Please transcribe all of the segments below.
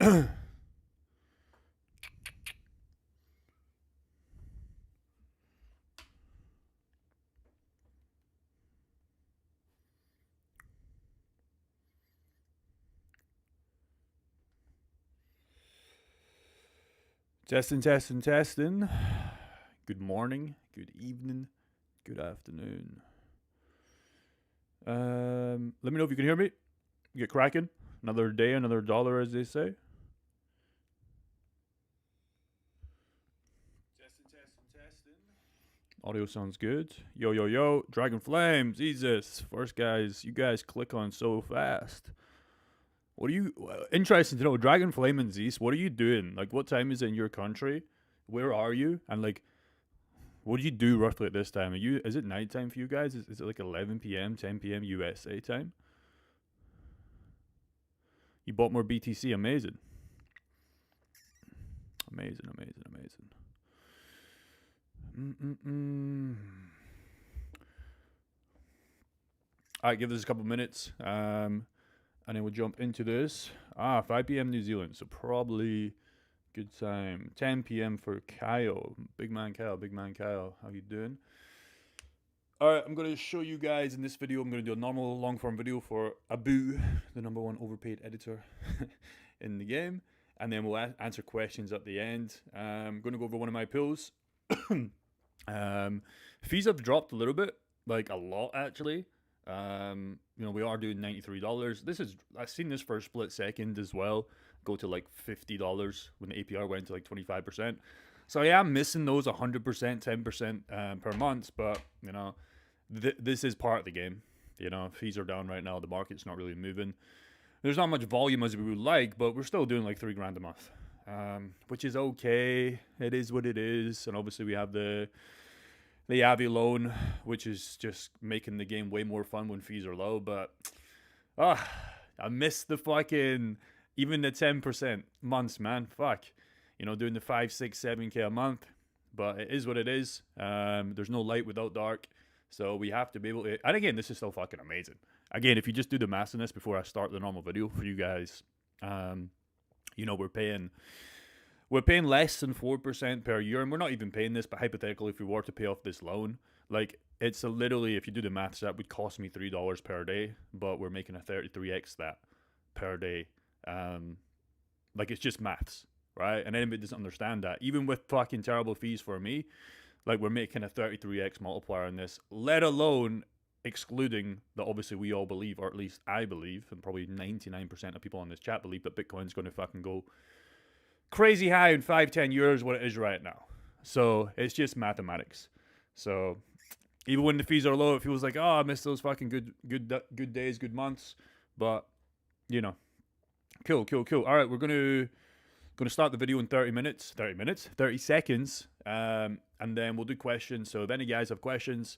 Testing, testing, testing. Good morning, good evening, good afternoon. Let me know if you can hear me. Get cracking. Another day, another dollar, as they say. Testing, testing, testing. Audio sounds good. Yo, yo, yo. Dragon Flames. Jesus. First, guys, you guys click on so fast. What are you. Interesting to know. Dragon Flame and Zeus, what are you doing? Like, what time is it in your country? Where are you? And, like, what do you do roughly at this time? Is it nighttime for you guys? Is it like 11 p.m., 10 p.m. USA time? You bought more BTC. Amazing. Amazing, amazing, amazing. Alright, give this a couple minutes. And then we'll jump into this. 5 p.m. New Zealand. So probably good time. 10 p.m. for Kyle. Big man Kyle. How you doing? Alright, I'm going to show you guys in this video. I'm going to do a normal long form video for Abu, the number one overpaid editor in the game. And then we'll answer questions at the end. I'm going to go over one of my pills. Fees have dropped a little bit, like a lot actually. We are doing $93. I've seen this for a split second as well go to like $50 when the APR went to like 25%. So I am missing those 100%, 10% per month, but this is part of the game. Fees are down right now. The market's not really moving. There's not much volume as we would like, but we're still doing like $3,000 a month, which is okay. It is what it is, and obviously we have the Avi loan, which is just making the game way more fun when fees are low. But I miss the fucking even the 10% months, man. Fuck, doing the 5, 6, 7K a month. But it is what it is. There's no light without dark, so we have to be able to. And again, this is still fucking amazing. Again, if you just do the math on this before I start the normal video for you guys, we're paying less than 4% per year, and we're not even paying this, but hypothetically, if we were to pay off this loan, like, it's literally, if you do the maths, that would cost me $3 per day, but we're making a 33x that per day. It's just maths, right? And anybody doesn't understand that. Even with fucking terrible fees for me, like, we're making a 33x multiplier on this, let alone excluding that obviously we all believe, or at least I believe, and probably 99% of people on this chat believe, that Bitcoin's going to fucking go crazy high in 5-10 years what it is right now. So it's just mathematics. So even when the fees are low, it feels like, I miss those fucking good days, good months. But cool. All right, we're gonna start the video in 30 seconds, and then we'll do questions. So if any guys have questions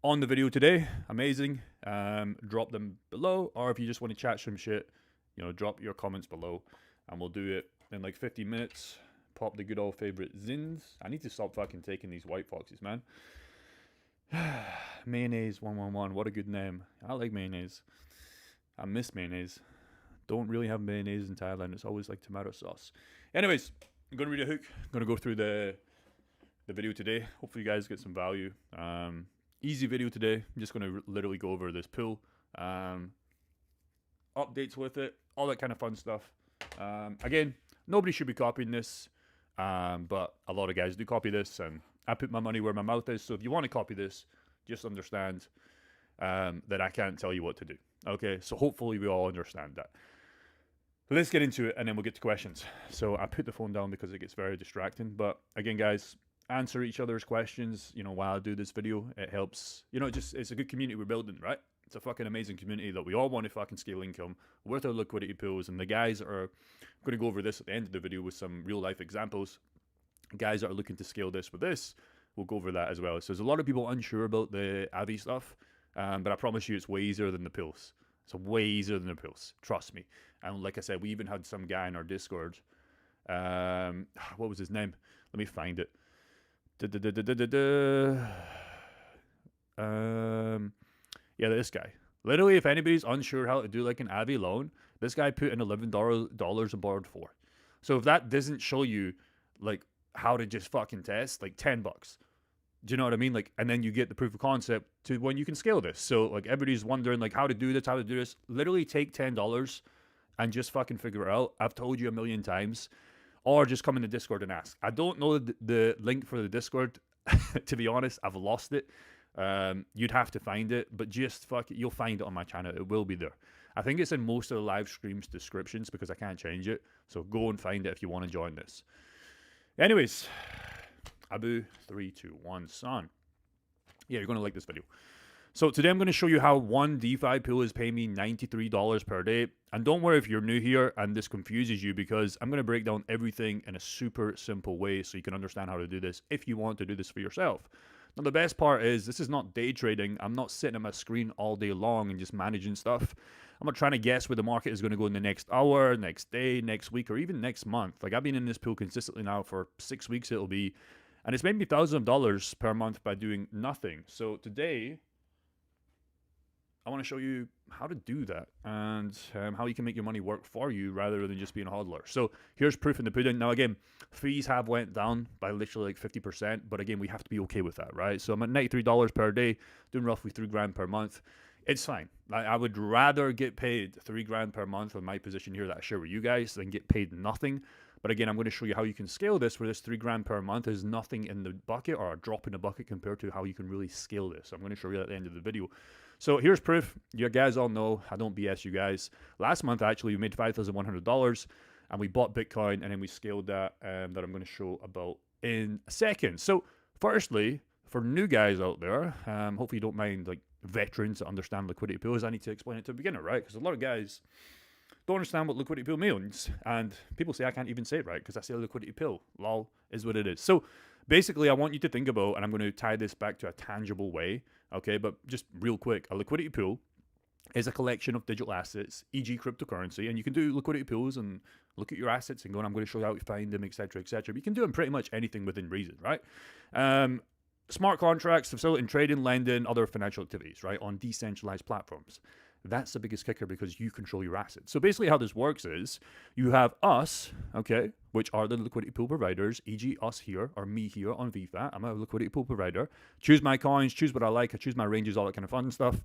on the video today, amazing, drop them below, or if you just want to chat some shit, drop your comments below, and we'll do it in like 15 minutes. Pop the good old favorite Zins. I need to stop fucking taking these white foxes, man. Mayonnaise 111, what a good name. I like mayonnaise. I miss mayonnaise. Don't really have mayonnaise in Thailand. It's always like tomato sauce. Anyways, I'm gonna read a hook. I'm gonna go through the video today. Hopefully you guys get some value. Easy video today. I'm just gonna literally go over this pool, updates with it, all that kind of fun stuff. Again, nobody should be copying this, but a lot of guys do copy this, and I put my money where my mouth is. So if you want to copy this, just understand that I can't tell you what to do. Okay, so hopefully we all understand that. Let's get into it, and then we'll get to questions. So I put the phone down because it gets very distracting. But again, guys, answer each other's questions, while I do this video. It helps, it's a good community we're building, right? It's a fucking amazing community that we all want to fucking scale income with our liquidity pools. And the guys are going to go over this at the end of the video with some real life examples. Guys that are looking to scale this with this, we'll go over that as well. So there's a lot of people unsure about the Avi stuff, but I promise you it's way easier than the pills. It's way easier than the pills. Trust me. And like I said, we even had some guy in our Discord. What was his name? Let me find it. Yeah, this guy. Literally, if anybody's unsure how to do like an Avi loan, This guy put in $11 and borrowed 4. So if that doesn't show you like how to just fucking test, like $10. Do you know what I mean? Like, and then you get the proof of concept to when you can scale this. So like everybody's wondering like how to do this, Literally take $10 and just fucking figure it out. I've told you a million times. Or just come in the Discord and ask. I don't know the link for the Discord. To be honest, I've lost it. You'd have to find it, but just fuck it. You'll find it on my channel. It will be there. I think it's in most of the live streams descriptions because I can't change it. So go and find it if you want to join this. Anyways, Abu 321 son. Yeah, you're gonna like this video. So today I'm going to show you how one DeFi pool is paying me $93 per day. And don't worry if you're new here and this confuses you, because I'm going to break down everything in a super simple way so you can understand how to do this if you want to do this for yourself. Now the best part is this is not day trading. I'm not sitting at my screen all day long and just managing stuff. I'm not trying to guess where the market is going to go in the next hour, next day, next week, or even next month. Like I've been in this pool consistently now for 6 weeks it'll be. And it's made me thousands of dollars per month by doing nothing. So today I want to show you how to do that and how you can make your money work for you rather than just being a hodler. So here's proof in the pudding. Now again, fees have went down by literally like 50%, but again, we have to be okay with that, right? So I'm at $93 per day, doing roughly $3,000 per month. It's fine. I would rather get paid $3,000 per month on my position here that I share with you guys than get paid nothing. But again, I'm going to show you how you can scale this, where this $3,000 per month is nothing in the bucket or a drop in the bucket compared to how you can really scale this. I'm going to show you at the end of the video. So here's proof. You guys all know I don't BS you guys. Last month, actually, we made $5,100 and we bought Bitcoin and then we scaled that I'm going to show about in a second. So firstly, for new guys out there, hopefully you don't mind like veterans that understand liquidity pools. I need to explain it to a beginner, right? Because a lot of guys don't understand what liquidity pool means, and people say I can't even say it right because I say liquidity pool. Lol is what it is. So basically, I want you to think about, and I'm going to tie this back to a tangible way, okay? But just real quick, a liquidity pool is a collection of digital assets, e.g. cryptocurrency, and you can do liquidity pools and look at your assets and go, and I'm going to show you how to find them, etc., etc. But you can do them pretty much anything within reason, right? Smart contracts, facilitating trading, lending, other financial activities, right, on decentralized platforms. That's the biggest kicker because you control your assets. So basically how this works is you have us, okay, which are the liquidity pool providers, e.g. us here, or me here on VFAT. I'm a liquidity pool provider. Choose my coins, choose what I like, I choose my ranges, all that kind of fun stuff.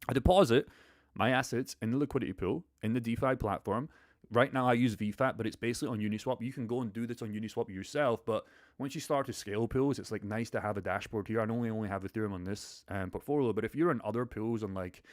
I deposit my assets in the liquidity pool, in the DeFi platform. Right now I use VFAT, but it's basically on Uniswap. You can go and do this on Uniswap yourself, but once you start to scale pools, it's like nice to have a dashboard here. I only have Ethereum on this portfolio, but if you're in other pools on like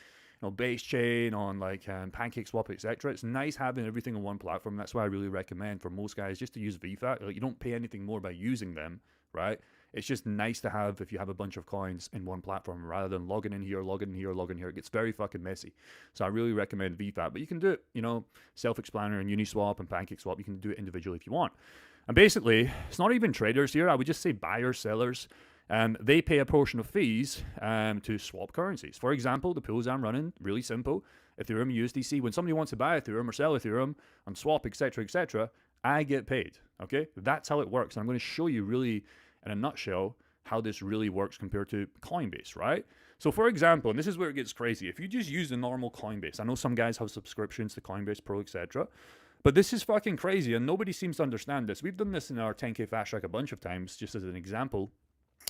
base chain, on like PancakeSwap, etc. It's nice having everything on one platform. That's why I really recommend for most guys just to use VFAT. Like, you don't pay anything more by using them, right? It's just nice to have if you have a bunch of coins in one platform rather than logging in here, logging in here, logging here. It gets very fucking messy. So I really recommend VFAT, but you can do it, self-explainer and Uniswap and PancakeSwap. You can do it individually if you want. And basically, it's not even traders here. I would just say buyers, sellers. They pay a portion of fees to swap currencies. For example, the pools I'm running, really simple. Ethereum, USDC. When somebody wants to buy Ethereum or sell Ethereum on swap, etc., I get paid. Okay, that's how it works. And I'm going to show you really, in a nutshell, how this really works compared to Coinbase, right? So for example, and this is where it gets crazy. If you just use the normal Coinbase, I know some guys have subscriptions to Coinbase Pro, etc., but this is fucking crazy, and nobody seems to understand this. We've done this in our 10K Fast Track a bunch of times, just as an example.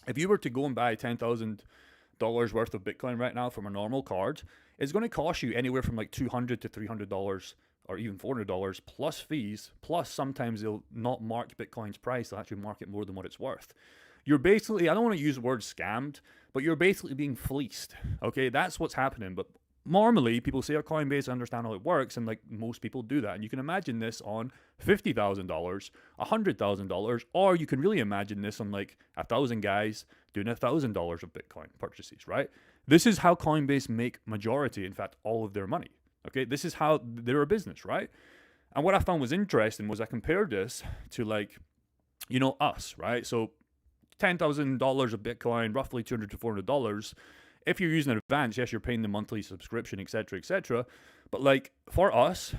If you were to go and buy $10,000 worth of Bitcoin right now from a normal card, it's going to cost you anywhere from like $200 to $300 or even $400 plus fees, plus sometimes they'll not mark Bitcoin's price, they'll actually mark it more than what it's worth. You're basically, I don't want to use the word scammed, but you're basically being fleeced, okay? That's what's happening, but normally people say, Coinbase, I understand how it works, and like most people do that. And you can imagine this on $50,000, $100,000, or you can really imagine this on like 1,000 guys doing $1,000 of Bitcoin purchases, right? This is how Coinbase make majority, in fact, all of their money. Okay, this is how they're a business, right? And what I found was interesting was I compared this to like, us, right? So $10,000 of Bitcoin, roughly $200 to $400. If you're using an advance, yes, you're paying the monthly subscription, etc., etc. But like for us,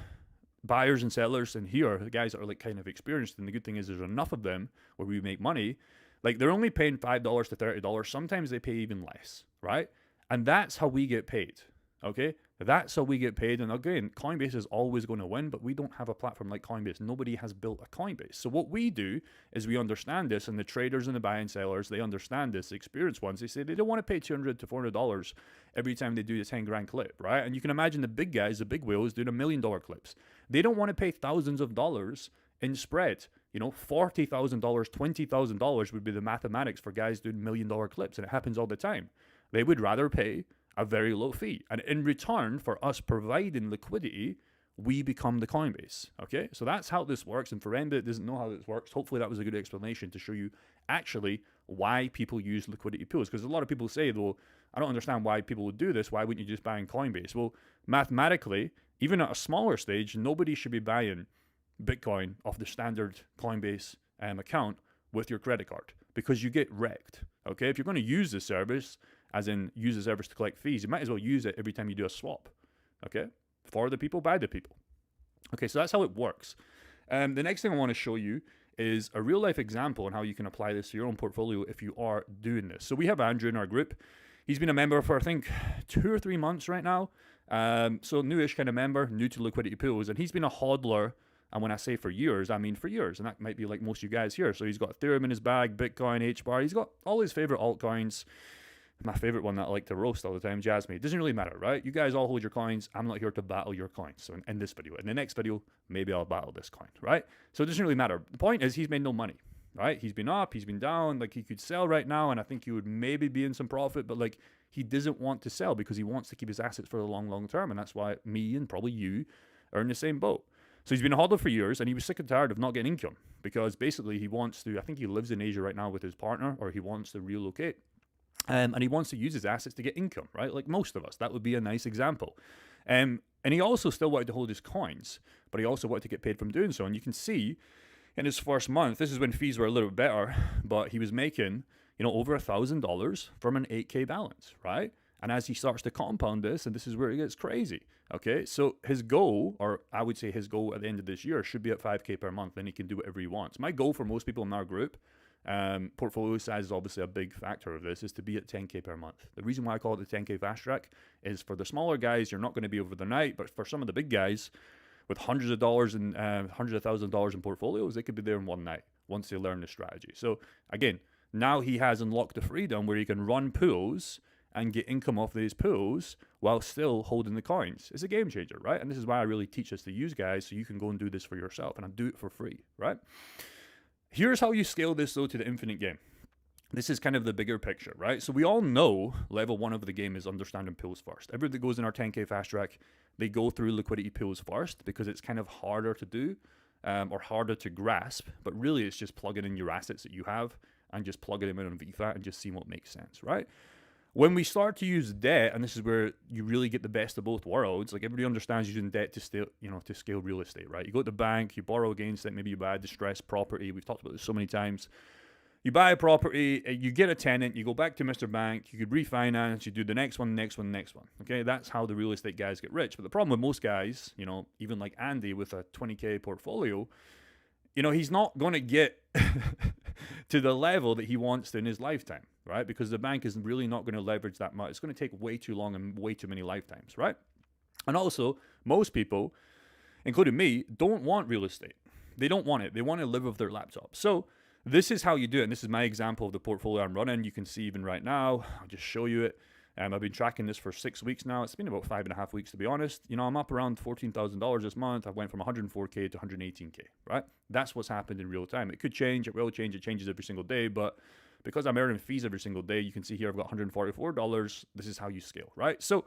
buyers and sellers, and here, the guys that are like kind of experienced, and the good thing is there's enough of them where we make money, like they're only paying $5 to $30. Sometimes they pay even less, right? And that's how we get paid, Okay, that's how we get paid. And again, Coinbase is always going to win, but we don't have a platform like Coinbase. Nobody has built a Coinbase. So what we do is we understand this, and the traders and the buying sellers, they understand this. The experienced ones, they say they don't want to pay $200 to $400 every time they do a 10 grand clip, right? And you can imagine the big guys, the big whales, doing $1 million clips. They don't want to pay thousands of dollars in spread. You know, $40,000, $20,000 would be the mathematics for guys doing $1 million clips, and it happens all the time. They would rather pay a very low fee. And in return for us providing liquidity, we become the Coinbase. Okay, so that's how this works. And for anybody that doesn't know how this works, hopefully that was a good explanation to show you actually why people use liquidity pools. Because a lot of people say, though, I don't understand why people would do this. Why wouldn't you just buy in Coinbase? Well, mathematically, even at a smaller stage, nobody should be buying Bitcoin off the standard Coinbase account with your credit card, because you get wrecked. Okay, if you're going to use the service, as in use the service to collect fees, you might as well use it every time you do a swap. Okay, for the people, by the people. Okay, so that's how it works. The next thing I want to show you is a real life example on how you can apply this to your own portfolio if you are doing this. So we have Andrew in our group. He's been a member for, I think, 2 or 3 months right now. So newish kind of member, new to liquidity pools, and he's been a hodler. And when I say for years, I mean for years. And that might be like most of you guys here. So he's got Ethereum in his bag, Bitcoin, HBAR. He's got all his favorite altcoins. My favorite one that I like to roast all the time, Jasmine. It doesn't really matter, right? You guys all hold your coins. I'm not here to battle your coins. So in this video, in the next video, maybe I'll battle this coin, right? So it doesn't really matter. The point is he's made no money, right? He's been up, he's been down. Like he could sell right now, and I think he would maybe be in some profit, but like he doesn't want to sell because he wants to keep his assets for the long, long term. And that's why me and probably you are in the same boat. So he's been a hodler for years, and he was sick and tired of not getting income because basically he wants to, I think he lives in Asia right now with his partner, or he wants to relocate. And he wants to use his assets to get income, right? Like most of us. That would be a nice example. And he also still wanted to hold his coins, but he also wanted to get paid from doing so. And you can see in his first month, this is when fees were a little bit better, but he was making, you know, over $1,000 from an 8K balance, right? And as he starts to compound this, and this is where it gets crazy, okay? So his goal, or I would say his goal at the end of this year, should be at 5K per month. Then he can do whatever he wants. My goal for most people in our group, portfolio size is obviously a big factor of this, is to be at 10K per month. The reason why I call it the 10K fast track is for the smaller guys, you're not going to be over the night, but for some of the big guys with hundreds of dollars and hundreds of thousands of dollars in portfolios, they could be there in one night once they learn the strategy. So again, now he has unlocked the freedom where he can run pools and get income off these pools while still holding the coins. It's a game changer, right? And this is why I really teach this to use guys, so you can go and do this for yourself, and I do it for free, right? Here's how you scale this, though, to the infinite game. This is kind of the bigger picture, right? So we all know level 1 of the game is understanding pools first. Everybody that goes in our 10K fast track, they go through liquidity pools first because it's kind of harder to do or harder to grasp, but really it's just plugging in your assets that you have and just plugging them in on VFAT and just seeing what makes sense, right? When we start to use debt, and this is where you really get the best of both worlds, like everybody understands using debt to scale, to scale real estate, right? You go to the bank, you borrow against it, maybe you buy a distressed property. We've talked about this so many times. You buy a property, you get a tenant, you go back to Mr. Bank, you could refinance, you do the next one, next one, next one. Okay, that's how the real estate guys get rich. But the problem with most guys, even like Andy with a 20K portfolio, he's not going to get to the level that he wants to in his lifetime, right? Because the bank is really not going to leverage that much. It's going to take way too long and way too many lifetimes, right? And also, most people, including me, don't want real estate. They don't want it. They want to live with their laptop. So this is how you do it. And this is my example of the portfolio I'm running. You can see even right now, I'll just show you it. I've been tracking this for 6 weeks now. It's been about 5.5 weeks, to be honest. I'm up around $14,000 this month. I went from 104K to 118K, right? That's what's happened in real time. It could change. It will change. It changes every single day. But because I'm earning fees every single day, you can see here I've got $144. This is how you scale, right? So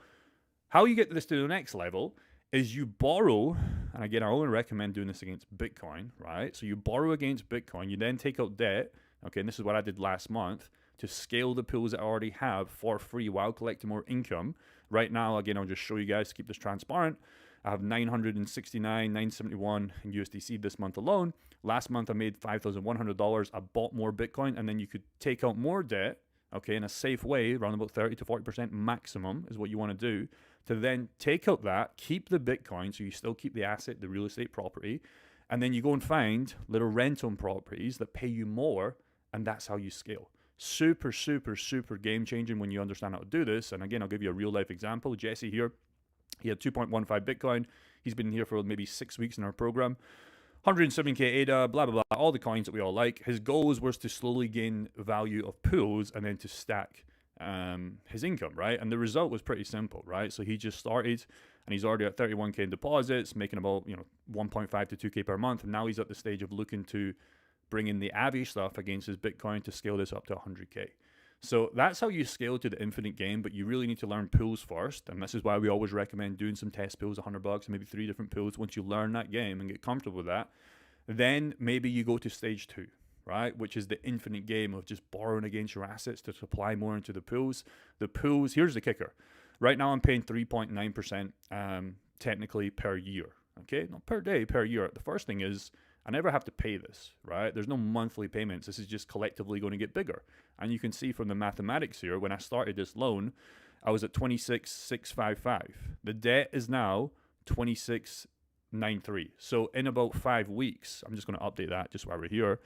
how you get this to the next level is you borrow, and again, I only recommend doing this against Bitcoin, right? So you borrow against Bitcoin. You then take out debt, okay? And this is what I did last month, to scale the pools that I already have for free while collecting more income. Right now, again, I'll just show you guys to keep this transparent. I have 969, 971 in USDC this month alone. Last month, I made $5,100. I bought more Bitcoin, and then you could take out more debt, okay, in a safe way, around about 30 to 40% maximum is what you want to do, to then take out that, keep the Bitcoin, so you still keep the asset, the real estate property, and then you go and find little rental properties that pay you more, and that's how you scale. Super, super, super game changing when you understand how to do this. And again, I'll give you a real life example. Jesse here, He had 2.15 Bitcoin. He's been here for maybe 6 weeks in our program. 107k ADA, blah, blah, blah, all the coins that we all like. His goals was to slowly gain value of pools and then to stack his income, right? And the result was pretty simple, right? So he just started and he's already at 31k in deposits, making about 1.5 to 2k per month. And now he's at the stage of looking to bring in the Avi stuff against his Bitcoin to scale this up to 100k. So that's how you scale to the infinite game, but you really need to learn pools first. And this is why we always recommend doing some test pools, $100, maybe 3 different pools. Once you learn that game and get comfortable with that, then maybe you go to stage 2, right? Which is the infinite game of just borrowing against your assets to supply more into the pools. The pools, here's the kicker. Right now I'm paying 3.9% technically per year, okay? Not per day, per year. The first thing is I never have to pay this, right? There's no monthly payments. This is just collectively going to get bigger. And you can see from the mathematics here, when I started this loan, I was at 26,655. The debt is now 26,993. So in about 5 weeks, I'm just going to update that just while we're here.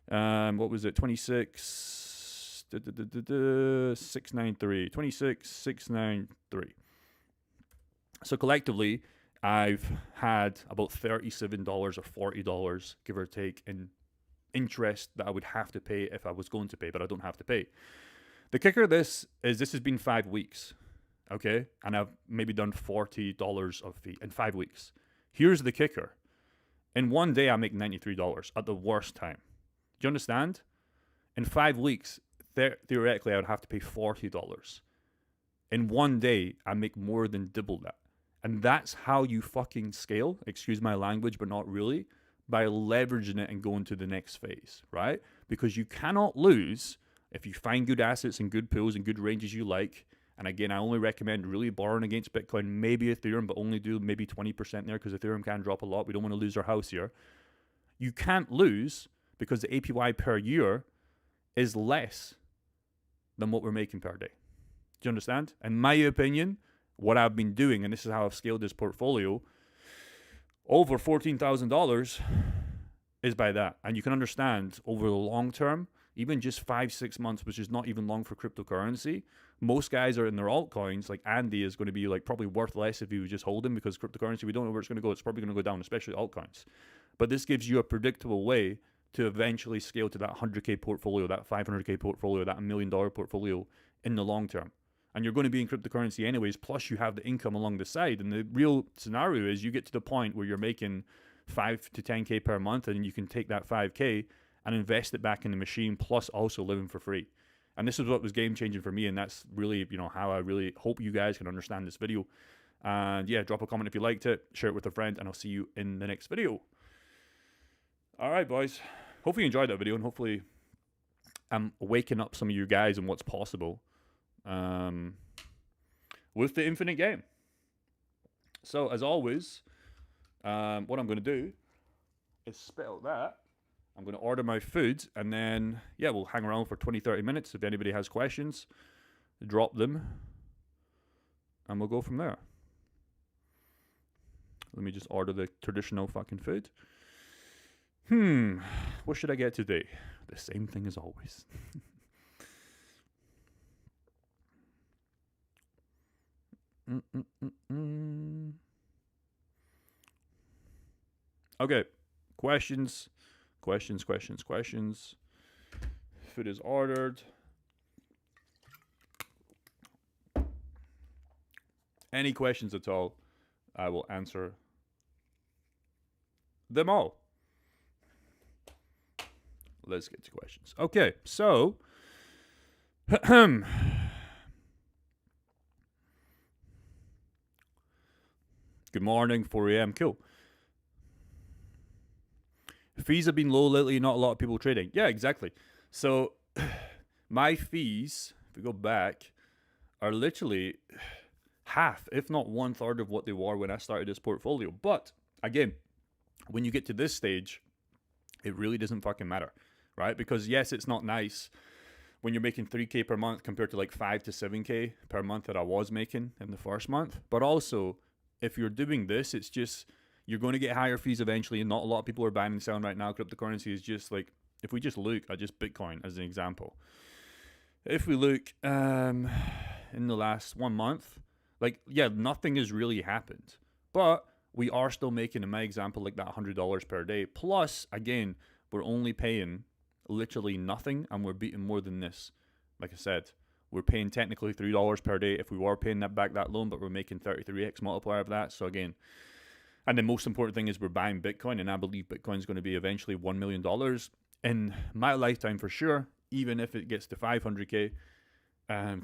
What was it? 26,693. 26,693. So collectively, I've had about $37 or $40, give or take, in interest that I would have to pay if I was going to pay, but I don't have to pay. The kicker of this is this has been 5 weeks, okay? And I've maybe done $40 of fee in 5 weeks. Here's the kicker. In one day, I make $93 at the worst time. Do you understand? In 5 weeks, theoretically, I would have to pay $40. In one day, I make more than double that. And that's how you fucking scale, excuse my language, but not really, by leveraging it and going to the next phase, right? Because you cannot lose if you find good assets and good pools and good ranges you like. And again, I only recommend really borrowing against Bitcoin, maybe Ethereum, but only do maybe 20% there because Ethereum can drop a lot. We don't want to lose our house here. You can't lose because the APY per year is less than what we're making per day. Do you understand? In my opinion, what I've been doing, and this is how I've scaled this portfolio, over $14,000 is by that. And you can understand over the long term, even just 5-6 months, which is not even long for cryptocurrency, most guys are in their altcoins, like Andy is going to be like probably worth less if you would just hold them, because cryptocurrency, we don't know where it's going to go. It's probably going to go down, especially altcoins. But this gives you a predictable way to eventually scale to that 100K portfolio, that 500K portfolio, that $1 million portfolio in the long term. And you're going to be in cryptocurrency anyways, plus you have the income along the side. And the real scenario is you get to the point where you're making 5 to 10K per month, and you can take that 5K and invest it back in the machine, plus also living for free. And this is what was game changing for me, and that's really, how I really hope you guys can understand this video. And yeah, drop a comment if you liked it, share it with a friend, and I'll see you in the next video. All right, boys. Hopefully you enjoyed that video, and hopefully I'm waking up some of you guys on what's possible with the infinite game. So as always, what I'm going to do is spit out that. I'm going to order my food, and then, yeah, we'll hang around for 20-30 minutes. If anybody has questions, drop them, and we'll go from there. Let me just order the traditional fucking food. What should I get today? The same thing as always. Okay, questions. Food is ordered. Any questions at all, I will answer them all. Let's get to questions. Okay, so good morning, 4 a.m. Cool. Fees have been low lately, not a lot of people trading. Yeah, exactly. So my fees, if we go back, are literally half, if not 1/3 of what they were when I started this portfolio. But again, when you get to this stage, it really doesn't fucking matter, right? Because yes, it's not nice when you're making 3K per month compared to like 5 to 7K per month that I was making in the first month. But also, if you're doing this, it's just, you're going to get higher fees eventually, and not a lot of people are buying and selling right now. Cryptocurrency is just like, if we just look at just Bitcoin as an example. If we look in the last 1 month, Like, yeah, nothing has really happened. But we are still making, in my example, like that $100 per day. Plus, again, we're only paying literally nothing, and we're beating more than this. Like I said, we're paying technically $3 per day if we were paying that back that loan, but we're making 33x multiplier of that. So again, and the most important thing is we're buying Bitcoin, and I believe Bitcoin is going to be eventually $1 million in my lifetime for sure, even if it gets to 500K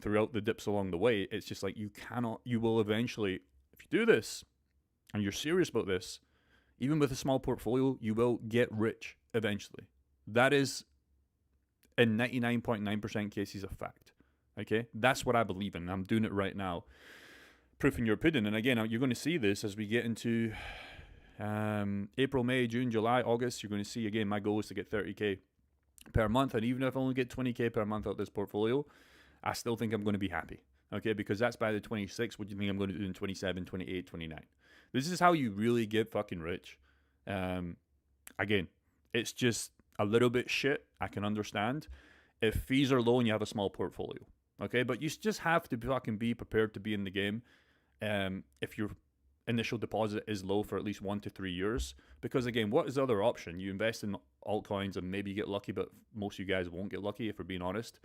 throughout the dips along the way. It's just like you will eventually, if you do this and you're serious about this, even with a small portfolio, you will get rich eventually. That is, in 99.9% cases, a fact. Okay? That's what I believe in. I'm doing it right now. Proof in your pudding. And again, you're going to see this as we get into April, May, June, July, August. You're going to see, again, my goal is to get 30K per month. And even if I only get 20K per month out of this portfolio, I still think I'm going to be happy. Okay? Because that's by the 26. What do you think I'm going to do in 27, 28, 29? This is how you really get fucking rich. Again, it's just a little bit shit. I can understand. If fees are low and you have a small portfolio. Okay? But you just have to fucking be prepared to be in the game. If your initial deposit is low for at least 1 to 3 years. Because again, what is the other option? You invest in altcoins and maybe you get lucky, but most of you guys won't get lucky if we're being honest.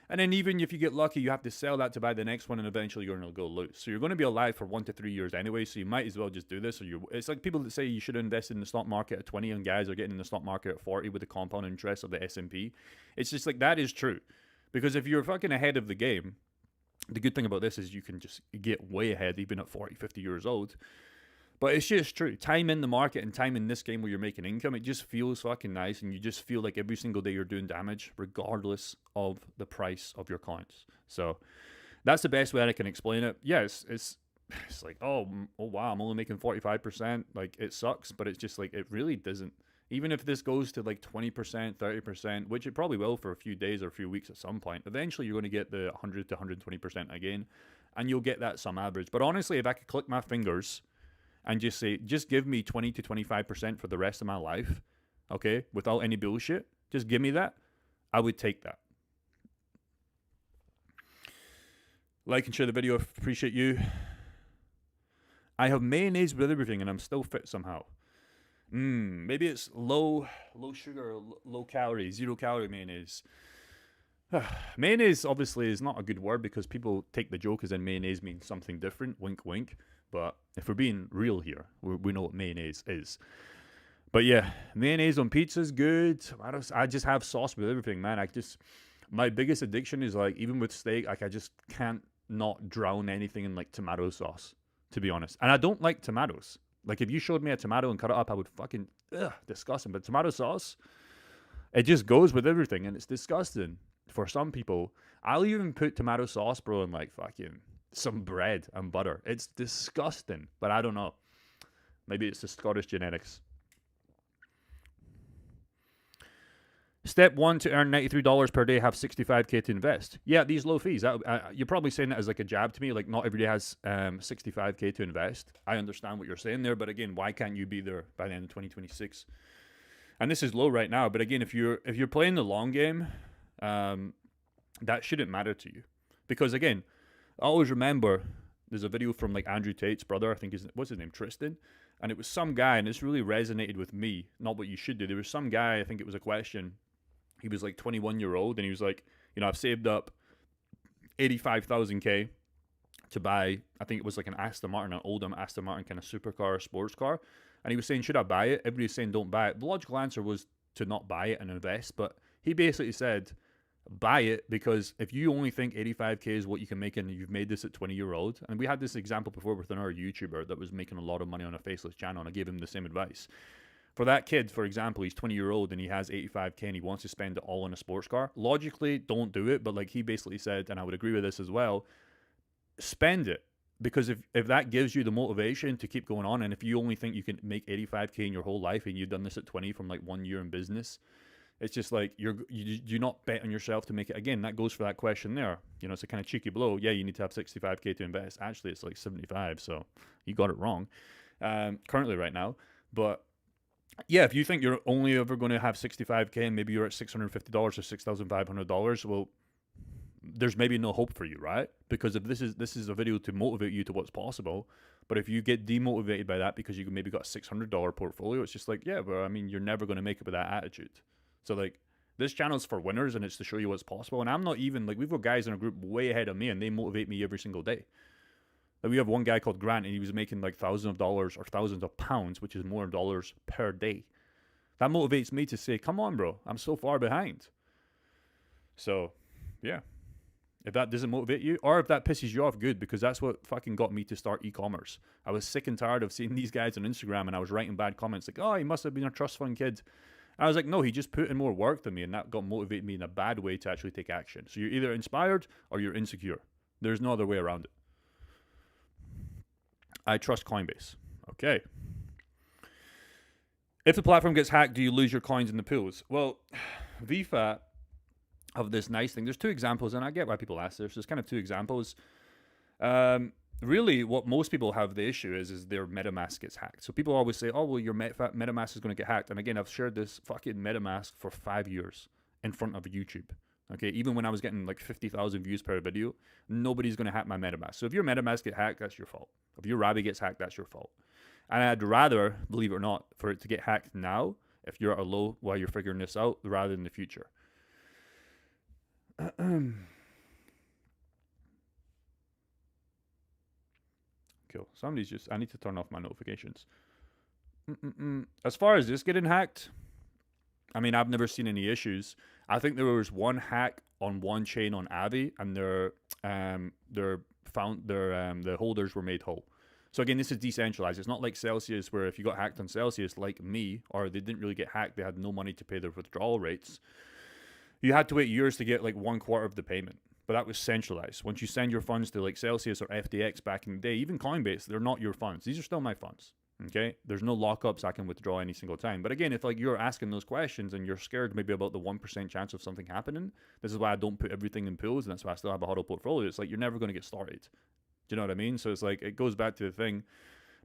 And then even if you get lucky, you have to sell that to buy the next one, and eventually you're going to go lose. So you're going to be alive for 1 to 3 years anyway, so you might as well just do this. It's like people that say you should invest in the stock market at 20 and guys are getting in the stock market at 40 with the compound interest of the S&P. It's just like, that is true. Because if you're fucking ahead of the game, the good thing about this is you can just get way ahead even at 40, 50 years old. But it's just true. Time in the market and time in this game where you're making income, it just feels fucking nice, and you just feel like every single day you're doing damage regardless of the price of your coins. So that's the best way I can explain it. Yes, it's like, oh wow, I'm only making 45%. Like, it sucks, but it's just like, it really doesn't. Even if this goes to like 20%, 30%, which it probably will for a few days or a few weeks at some point, eventually you're going to get the 100 to 120% again, and you'll get that some average. But honestly, if I could click my fingers and just say, just give me 20 to 25% for the rest of my life, okay, without any bullshit, just give me that, I would take that. Like and share the video, appreciate you. I have mayonnaise with everything and I'm still fit somehow. Maybe it's low sugar, low calorie, 0 calorie mayonnaise. Mayonnaise obviously is not a good word because people take the joke as in mayonnaise means something different, wink wink. But if we're being real here, we know what mayonnaise is. But yeah, mayonnaise on pizza is good. I just have sauce with everything, man. My biggest addiction is like, even with steak, like I just can't not drown anything in like tomato sauce, to be honest. And I don't like tomatoes. Like, if you showed me a tomato and cut it up, I would fucking, disgusting. But tomato sauce, it just goes with everything, and it's disgusting for some people. I'll even put tomato sauce, bro, in like fucking some bread and butter. It's disgusting, but I don't know. Maybe it's the Scottish genetics. Step 1 to earn $93 per day, have 65K to invest. Yeah, these low fees. You're probably saying that as like a jab to me, like not everybody has 65K to invest. I understand what you're saying there, but again, why can't you be there by the end of 2026? And this is low right now, but again, if you're playing the long game, that shouldn't matter to you. Because again, I always remember there's a video from like Andrew Tate's brother, I think what's his name, Tristan? And it was some guy, and this really resonated with me, not what you should do. There was some guy, I think it was a question. He was like 21-year-old, and he was like, I've saved up 85,000K to buy, I think it was like an Aston Martin, an old Aston Martin kind of supercar, sports car. And he was saying, should I buy it? Everybody's saying don't buy it. The logical answer was to not buy it and invest. But he basically said, buy it, because if you only think 85K is what you can make and you've made this at 20-year-old, and we had this example before with another YouTuber that was making a lot of money on a faceless channel, and I gave him the same advice. For that kid, for example, he's 20-year-old and he has 85K and he wants to spend it all on a sports car. Logically, don't do it, but like he basically said, and I would agree with this as well, spend it. Because if that gives you the motivation to keep going on, and if you only think you can make 85K in your whole life and you've done this at 20 from like 1 year in business, it's just like you not bet on yourself to make it. Again, that goes for that question there. It's a kind of cheeky blow. Yeah, you need to have 65K to invest. Actually, it's like 75, so you got it wrong currently right now. But yeah, if you think you're only ever going to have 65K and maybe you're at $650 or $6,500, well, there's maybe no hope for you, right? Because if this is a video to motivate you to what's possible, but if you get demotivated by that because you maybe got a $600 portfolio, it's just like, yeah, but I mean, you're never going to make it with that attitude. So like, this channel's for winners, and it's to show you what's possible. And I'm not even like, we've got guys in our group way ahead of me, and they motivate me every single day. Like, we have one guy called Grant, and he was making like thousands of dollars or thousands of pounds, which is more dollars per day. That motivates me to say, come on, bro, I'm so far behind. So, yeah. If that doesn't motivate you, or if that pisses you off, good, because that's what fucking got me to start e-commerce. I was sick and tired of seeing these guys on Instagram, and I was writing bad comments like, oh, he must have been a trust fund kid. And I was like, no, he just put in more work than me, and that got motivated me in a bad way to actually take action. So you're either inspired or you're insecure. There's no other way around it. I trust Coinbase. Okay. If the platform gets hacked, do you lose your coins in the pools? Well, VFAT of this nice thing. There's two examples, and I get why people ask this. There's kind of two examples. Really, what most people have the issue is their MetaMask gets hacked. So people always say, oh, well, your MetaMask is going to get hacked. And again, I've shared this fucking MetaMask for 5 years in front of YouTube. Okay, even when I was getting like 50,000 views per video, nobody's going to hack my MetaMask. So if your MetaMask get hacked, that's your fault. If your Rabbi gets hacked, that's your fault. And I'd rather, believe it or not, for it to get hacked now, if you're at a low while you're figuring this out, rather than the future. Cool. Somebody's just, I need to turn off my notifications. As far as this getting hacked, I mean, I've never seen any issues. I think there was one hack on one chain on Avi, and the holders were made whole. So again, this is decentralized. It's not like Celsius, where if you got hacked on Celsius, like me, or they didn't really get hacked, they had no money to pay their withdrawal rates. You had to wait years to get like 1/4 of the payment. But that was centralized. Once you send your funds to like Celsius or FTX back in the day, even Coinbase, they're not your funds. These are still my funds. Okay? There's no lockups. I can withdraw any single time. But again, if like you're asking those questions and you're scared maybe about the 1% chance of something happening, this is why I don't put everything in pools, and that's why I still have a HODL portfolio. It's like you're never going to get started. Do you know what I mean? So it's like, it goes back to the thing.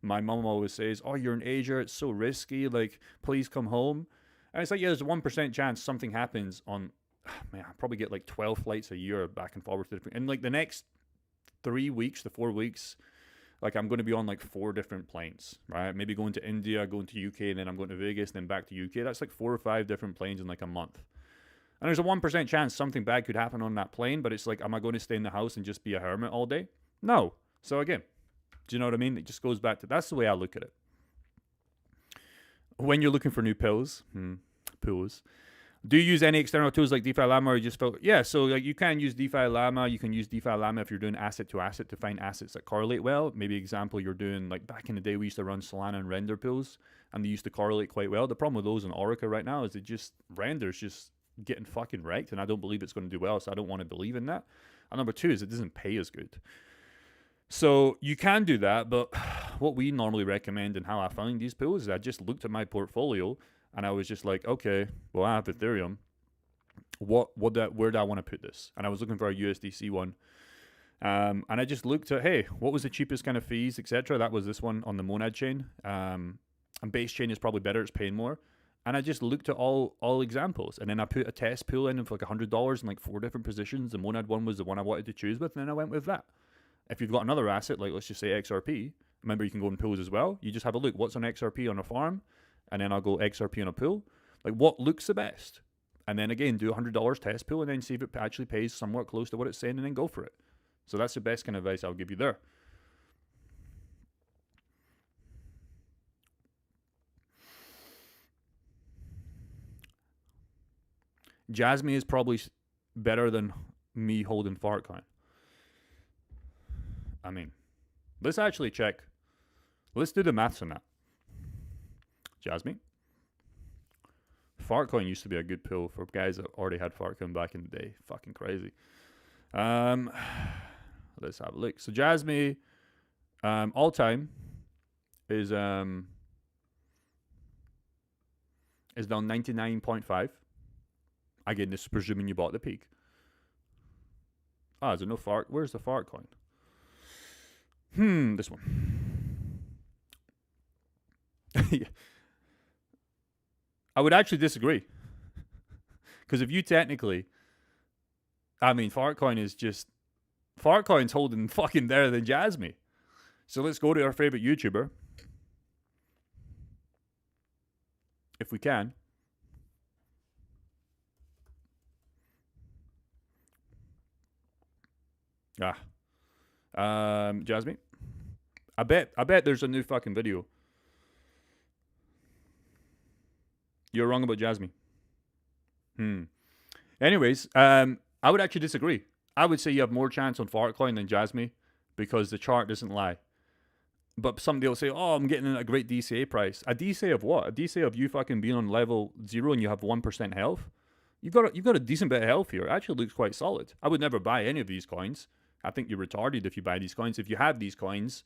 My mom always says, oh, you're in Asia. It's so risky. Like, please come home. And it's like, yeah, there's a 1% chance something happens on, man, I probably get like 12 flights a year back and forward to different, and like the next 3 weeks to 4 weeks, like I'm going to be on like 4 different planes, right? Maybe going to India, going to UK, and then I'm going to Vegas, then back to UK. That's like 4 or 5 different planes in like a month. And there's a 1% chance something bad could happen on that plane, but it's like, am I going to stay in the house and just be a hermit all day? No. So again, do you know what I mean? It just goes back to, that's the way I look at it. When you're looking for new pools, do you use any external tools like DeFi Llama, or you just felt, yeah, so like you can use DeFi Llama. You can use DeFi Llama if you're doing asset to asset to find assets that correlate well. Maybe example, you're doing, like back in the day, we used to run Solana and Render pools, and they used to correlate quite well. The problem with those in Orica right now is Render's just getting fucking wrecked, and I don't believe it's going to do well, so I don't want to believe in that. And number 2 is it doesn't pay as good. So you can do that, but what we normally recommend and how I found these pools is I just looked at my portfolio, and I was just like, okay, well, I have Ethereum. Where do I want to put this? And I was looking for a USDC one. And I just looked at, hey, what was the cheapest kind of fees, etc. That was this one on the Monad chain. And base chain is probably better. It's paying more. And I just looked at all examples. And then I put a test pool in for like $100 in like 4 different positions. The Monad one was the one I wanted to choose with. And then I went with that. If you've got another asset, like let's just say XRP, remember you can go in pools as well. You just have a look. What's on XRP on a farm? And then I'll go XRP on a pool. Like, what looks the best? And then again, do $100 test pool, and then see if it actually pays somewhat close to what it's saying, and then go for it. So that's the best kind of advice I'll give you there. Jasmine is probably better than me holding Fartcoin. I mean, let's actually check. Let's do the maths on that. Jasmine. Fartcoin used to be a good pool for guys that already had Fartcoin back in the day. Fucking crazy. Let's have a look. So Jasmine, all time is down 99.5. Again, this is presuming you bought the peak. Is there no Fart? Where's the Fartcoin? This one. Yeah. I would actually disagree. Because if you technically, I mean, Fartcoin is just, Fartcoin's holding fucking better than Jasmy. So let's go to our favorite YouTuber, if we can. Jasmy. I bet there's a new fucking video. You're wrong about Jasmy. Anyways, I would actually disagree. I would say you have more chance on Fartcoin than Jasmy because the chart doesn't lie. But somebody will say, "Oh, I'm getting a great DCA price." A DCA of what? A DCA of you fucking being on level 0 and you have 1% health. You've got a decent bit of health here. It actually looks quite solid. I would never buy any of these coins. I think you're retarded if you buy these coins. If you have these coins,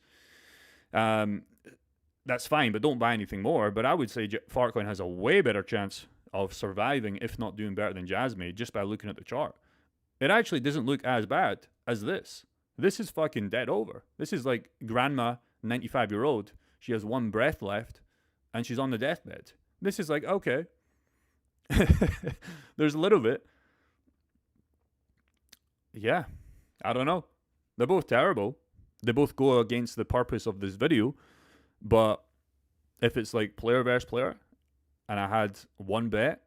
that's fine, but don't buy anything more. But I would say Fartcoin has a way better chance of surviving, if not doing better than Jasmy, just by looking at the chart. It actually doesn't look as bad as this. This is fucking dead over. This is like grandma, 95-year-old. She has one breath left, and she's on the deathbed. This is like, okay. There's a little bit. Yeah. I don't know. They're both terrible. They both go against the purpose of this video. But if it's like player versus player, and I had one bet,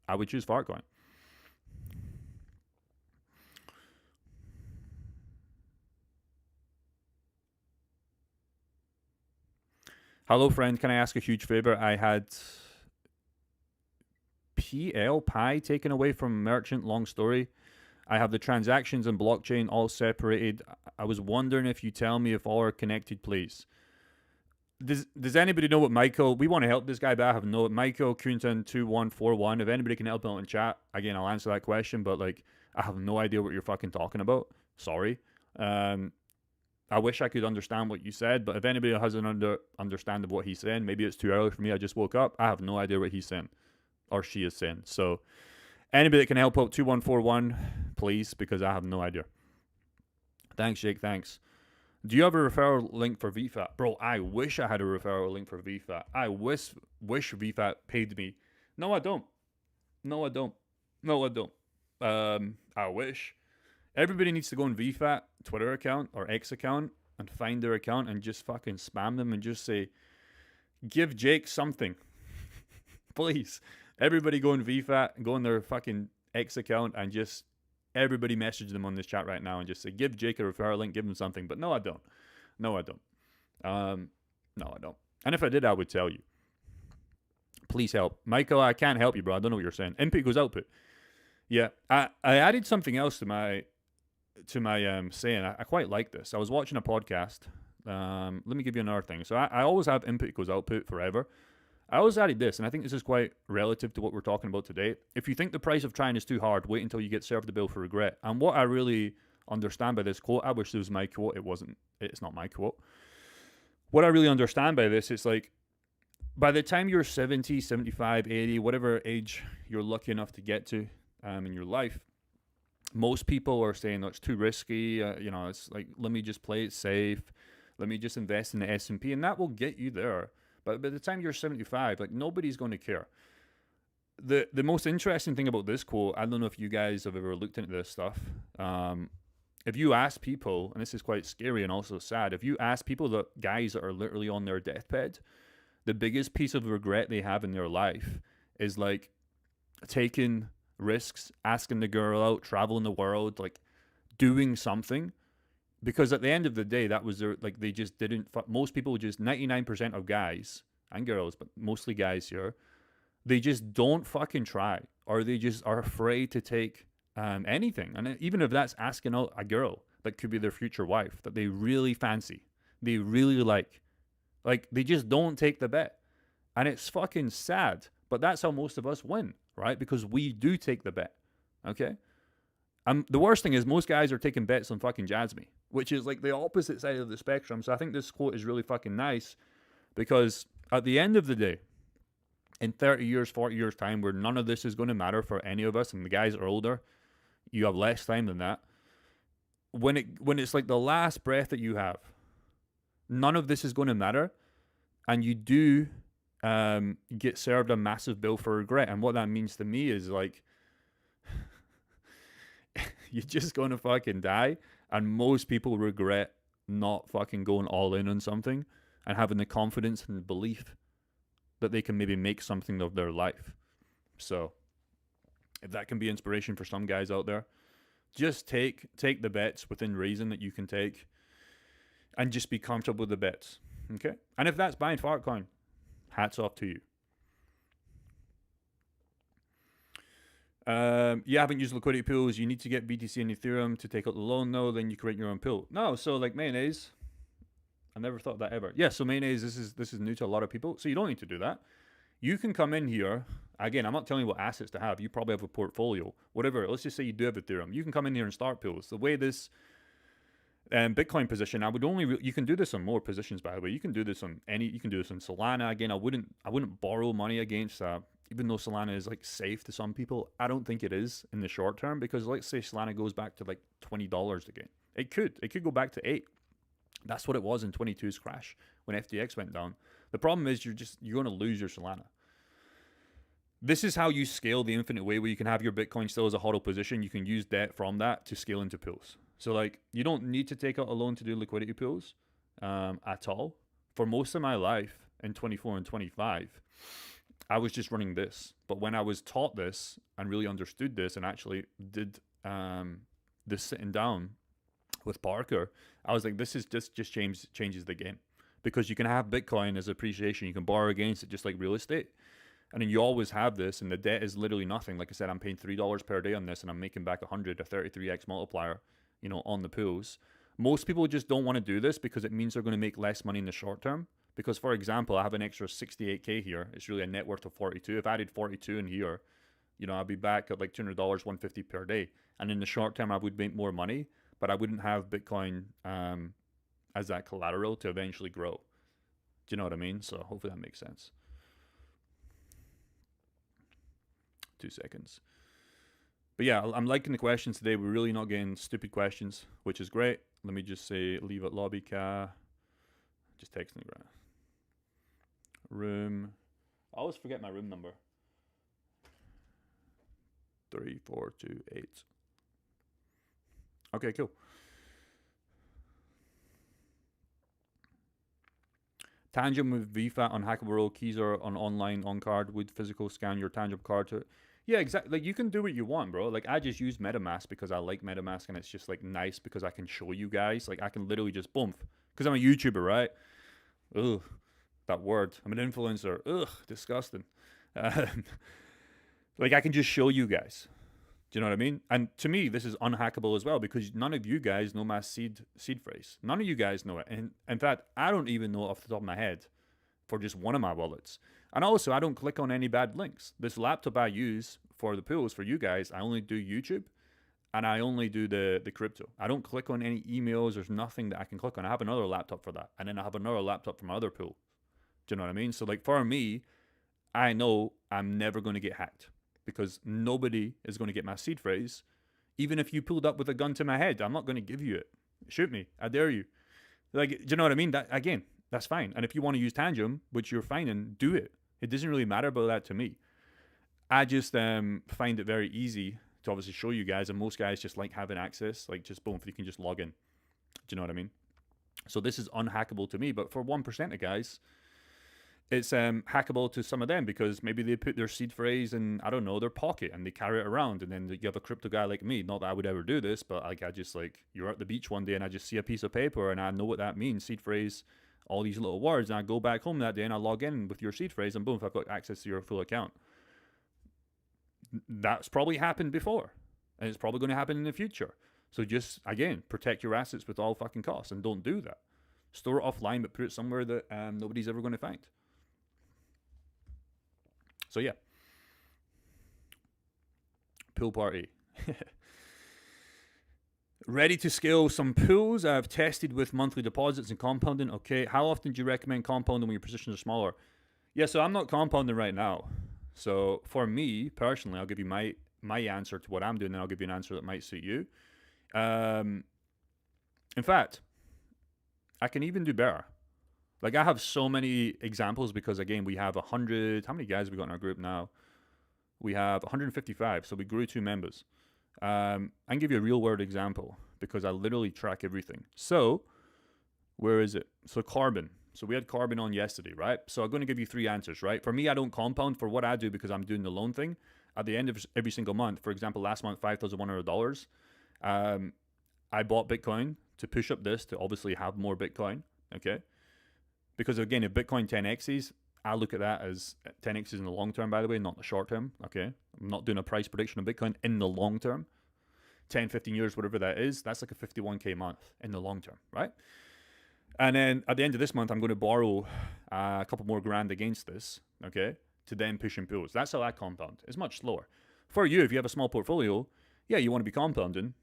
I would choose Fartcoin. Hello, friend. Can I ask a huge favor? I had PL Pi taken away from merchant. Long story. I have the transactions and blockchain all separated. I was wondering if you tell me if all are connected, please. Does anybody know what Michael? We want to help this guy, but I have no. Michael Kunton2141. If anybody can help out in chat, again, I'll answer that question. But like, I have no idea what you're fucking talking about. Sorry. I wish I could understand what you said, but if anybody has an understanding of what he's saying, maybe it's too early for me. I just woke up. I have no idea what he's saying or she is saying. So anybody that can help out, 2141, please, because I have no idea. Thanks, Jake. Thanks. Do you have a referral link for VFAT? Bro, I wish I had a referral link for VFAT. I wish VFAT paid me. No, I don't. No, I don't. No, I don't. I wish. Everybody needs to go on VFAT Twitter account or X account and find their account and just fucking spam them and just say, give Jake something. Please. Everybody go on VFAT, go on their fucking X account and just everybody message them on this chat right now and just say, give Jake a referral link, give him something. But no, I don't. No, I don't. No, I don't. And if I did, I would tell you. Please help. Michael, I can't help you, bro. I don't know what you're saying. Input equals output. Yeah, I added something else to my saying. I quite like this. I was watching a podcast. Let me give you another thing. So I always have input equals output forever. I always added this, and I think this is quite relative to what we're talking about today. If you think the price of trying is too hard, wait until you get served the bill for regret. And what I really understand by this quote, I wish it was my quote. It wasn't. It's not my quote. What I really understand by this, it's like, by the time you're 70, 75, 80, whatever age you're lucky enough to get to in your life, most people are saying, oh, it's too risky. It's like, let me just play it safe. Let me just invest in the S&P, and that will get you there. But by the time you're 75, like, nobody's going to care. The most interesting thing about this quote, I don't know if you guys have ever looked into this stuff. If you ask people, and this is quite scary and also sad, if you ask people, that guys that are literally on their deathbed, the biggest piece of regret they have in their life is like taking risks, asking the girl out, traveling the world, like doing something. Because at the end of the day, that was their, like, they just didn't, most people just, 99% of guys and girls, but mostly guys here, they just don't fucking try, or they just are afraid to take anything. And even if that's asking out a girl that could be their future wife, that they really fancy, they really like they just don't take the bet. And it's fucking sad, but that's how most of us win, right? Because we do take the bet, okay? The worst thing is most guys are taking bets on fucking Jasmy, which is like the opposite side of the spectrum. So I think this quote is really fucking nice, because at the end of the day, in 30 years, 40 years time, where none of this is going to matter for any of us, and the guys are older, you have less time than that. When it's like the last breath that you have, none of this is going to matter, and you do get served a massive bill for regret. And what that means to me is like, you're just going to fucking die. And most people regret not fucking going all in on something and having the confidence and belief that they can maybe make something of their life. So if that can be inspiration for some guys out there, just take the bets within reason that you can take and just be comfortable with the bets. Okay? And if that's buying Fartcoin, hats off to you. You haven't used liquidity pools. You need to get BTC and Ethereum to take out the loan. No, then you create your own pool. No, so like mayonnaise, I never thought that ever. Yeah, so mayonnaise, this is new to a lot of people. So you don't need to do that. You can come in here. Again, I'm not telling you what assets to have. You probably have a portfolio, whatever. Let's just say you do have Ethereum. You can come in here and start pools. The way this Bitcoin position, I would only you can do this on more positions, by the way. You can do this on you can do this on Solana. Again, I wouldn't borrow money against even though Solana is like safe to some people. I don't think it is in the short term, because let's say Solana goes back to like $20 again. It could go back to 8. That's what it was in 22's crash when FTX went down. The problem is you're going to lose your Solana. This is how you scale the infinite way, where you can have your Bitcoin still as a HODL position. You can use debt from that to scale into pools. So like, you don't need to take out a loan to do liquidity pools at all. For most of my life in 24 and 25, I was just running this. But when I was taught this and really understood this and actually did this sitting down with Parker, I was like, this is just changes the game. Because you can have Bitcoin as appreciation. You can borrow against it just like real estate. And then you always have this, and the debt is literally nothing. Like I said, I'm paying $3 per day on this, and I'm making back 100, a 33x multiplier, on the pools. Most people just don't want to do this because it means they're going to make less money in the short term. Because, for example, I have an extra 68K here. It's really a net worth of 42. If I added 42 in here, I'd be back at like $200, 150 per day. And in the short term, I would make more money, but I wouldn't have Bitcoin as that collateral to eventually grow. Do you know what I mean? So hopefully that makes sense. 2 seconds. But yeah, I'm liking the questions today. We're really not getting stupid questions, which is great. Let me just say, leave at lobby car. Just texting the room. I always forget my room number. 3428. Okay, cool. Tangent with VFAT on hackable roll. Keys are on online, on card. Would physical scan your tangible card to... Yeah, exactly. Like, you can do what you want, bro. Like, I just use MetaMask because I like MetaMask, and it's just, like, nice because I can show you guys. Like, I can literally just boom. Because I'm a YouTuber, right? Ugh, that word. I'm an influencer. Ugh, disgusting. Like, I can just show you guys. Do you know what I mean? And to me, this is unhackable as well, because none of you guys know my seed phrase. None of you guys know it. And in fact, I don't even know it off the top of my head for just one of my wallets. And also, I don't click on any bad links. This laptop I use for the pools for you guys, I only do YouTube, and I only do the crypto. I don't click on any emails. There's nothing that I can click on. I have another laptop for that, and then I have another laptop for my other pool. Do you know what I mean? So like, for me, I know I'm never going to get hacked, because nobody is going to get my seed phrase. Even if you pulled up with a gun to my head, I'm not going to give you it. Shoot me. I dare you. Like, do you know what I mean? That, again, that's fine. And if you want to use Tangent, which you're fine in, do it. It doesn't really matter about that to me. I just find it very easy to obviously show you guys, and most guys just like having access, like just boom, you can just log in. Do you know what I mean? So this is unhackable to me, but for 1% of guys, it's hackable to some of them, because maybe they put their seed phrase in, I don't know, their pocket, and they carry it around. And then you have a crypto guy like me. Not that I would ever do this, but like, I just, like, you're at the beach one day and I just see a piece of paper and I know what that means. Seed phrase, all these little words. And I go back home that day and I log in with your seed phrase, and boom, I've got access to your full account. That's probably happened before, and it's probably going to happen in the future. So just, again, protect your assets with all fucking costs, and don't do that. Store it offline, but put it somewhere that nobody's ever going to find. So yeah, pool party. Ready to scale some pools. I've tested with monthly deposits and compounding. Okay, how often do you recommend compounding when your positions are smaller? Yeah, so I'm not compounding right now. So for me personally, I'll give you my answer to what I'm doing, and I'll give you an answer that might suit you. In fact, I can even do better. Like, I have so many examples, because again, we have 100, how many guys have we got in our group now? We have 155, so we grew 2 members. I can give you a real world example because I literally track everything. So, where is it? So, carbon. So, we had carbon on yesterday, right? So, I'm going to give you 3 answers, right? For me, I don't compound for what I do because I'm doing the loan thing. At the end of every single month, for example, last month, $5,100, I bought Bitcoin to push up this to obviously have more Bitcoin, okay? Because again, if Bitcoin 10x's, I look at that as 10x's in the long term, by the way, not the short term, okay? I'm not doing a price prediction of Bitcoin in the long term. 10, 15 years, whatever that is, that's like a 51K month in the long term, right? And then at the end of this month, I'm going to borrow a couple more grand against this, okay, to then push in pools. That's how I compound. It's much slower. For you, if you have a small portfolio, yeah, you want to be compounding.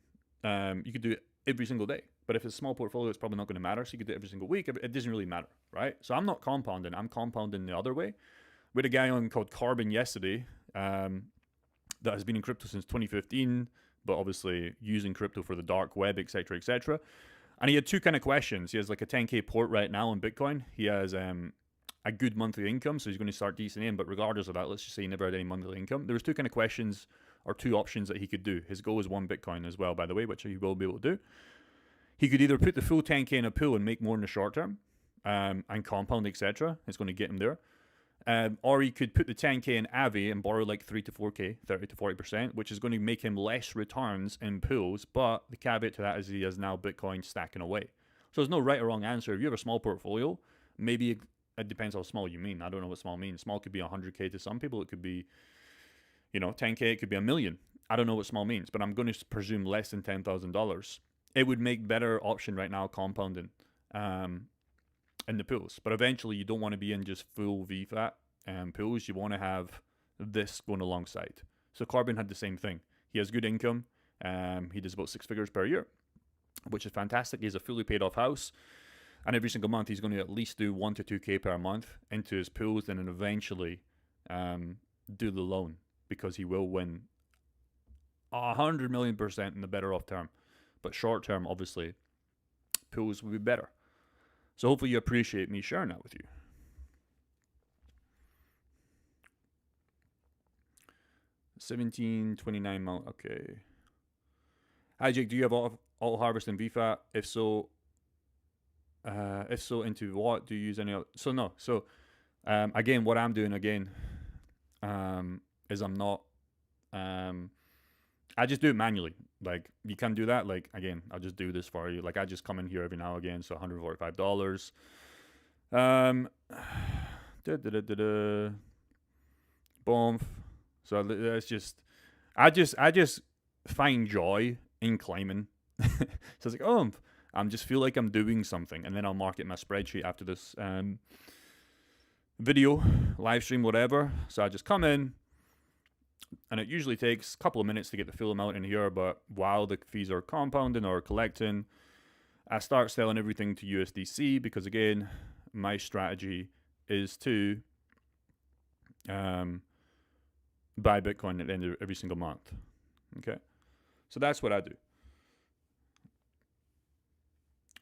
You could do it every single day. But if it's a small portfolio, it's probably not going to matter. So you could do it every single week. It doesn't really matter, right? So I'm not compounding. I'm compounding the other way. We had a guy on called Carbon yesterday that has been in crypto since 2015, but obviously using crypto for the dark web, etc., etc. And he had 2 kind of questions. He has like a 10K port right now on Bitcoin. He has a good monthly income, so he's going to start decent in. But regardless of that, let's just say he never had any monthly income. There was 2 kind of questions or 2 options that he could do. His goal is 1 Bitcoin as well, by the way, which he will be able to do. He could either put the full 10K in a pool and make more in the short term and compound, etc. It's going to get him there. Or he could put the 10K in Avi and borrow like 3 to 4K, 30 to 40%, which is going to make him less returns in pools. But the caveat to that is he has now Bitcoin stacking away. So there's no right or wrong answer. If you have a small portfolio, maybe it depends how small you mean. I don't know what small means. Small could be 100K to some people. It could be, 10K. It could be $1 million. I don't know what small means, but I'm going to presume less than $10,000. It would make better option right now compounding in the pools. But eventually you don't want to be in just full VFAT pools. You want to have this going alongside. So Carbon had the same thing. He has good income. He does about 6 figures per year, which is fantastic. He has a fully paid off house. And every single month he's going to at least do 1 to 2K per month into his pools and then eventually do the loan because he will win 100 million% in the better off term. But short term, obviously, pools will be better. So hopefully you appreciate me sharing that with you. $17.29 mount. Okay. Hi Jake, do you have auto harvest and VFAT? If so, into what? Do you use any other? So no. So again, what I'm doing is I'm not. I just do it manually. Like, you can do that. Like, again, I'll just do this for you. Like, I just come in here every now and again. So $145. Boom. So that's just, I just find joy in climbing. So it's like, I just feel like I'm doing something. And then I'll mark it in my spreadsheet after this video, live stream, whatever. So I just come in. And it usually takes a couple of minutes to get the full amount in here, but while the fees are compounding or collecting, I start selling everything to USDC because, again, my strategy is to buy Bitcoin at the end of every single month. Okay? So that's what I do.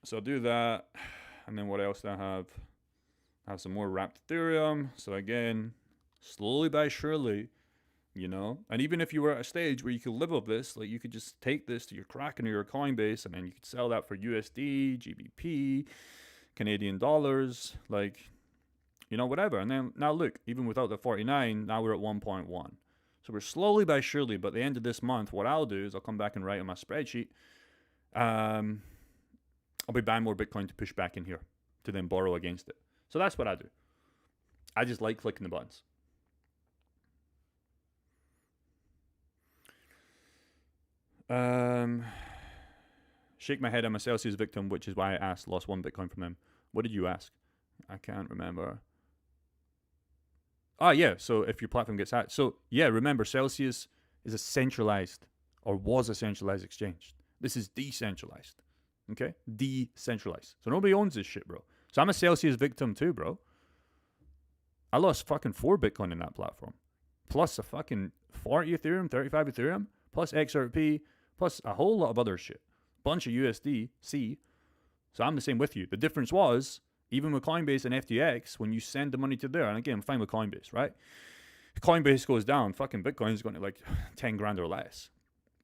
So I'll do that. And then what else do I have? I have some more wrapped Ethereum. So again, slowly by surely, and even if you were at a stage where you could live off this, like, you could just take this to your Kraken or your Coinbase and then you could sell that for USD, GBP, Canadian dollars, like, whatever. And then now look, even without the 49, now we're at 1.1. So we're slowly by surely, but at the end of this month, what I'll do is I'll come back and write on my spreadsheet. I'll be buying more Bitcoin to push back in here to then borrow against it. So that's what I do. I just like clicking the buttons. Shake my head. I'm a Celsius victim, which is why I asked. Lost 1 Bitcoin from them. What did you ask? I can't remember. Yeah. So if your platform gets hacked. So yeah, remember, Celsius is a centralized, or was a centralized exchange. This is decentralized. Okay? Decentralized. So nobody owns this shit, bro. So I'm a Celsius victim too, bro. I lost fucking 4 Bitcoin in that platform. Plus a fucking 40 Ethereum, 35 Ethereum, plus XRP, plus a whole lot of other shit. Bunch of USDC. So I'm the same with you. The difference was, even with Coinbase and FTX, when you send the money to there, and again, I'm fine with Coinbase, right? If Coinbase goes down, fucking Bitcoin is going to like 10 grand or less.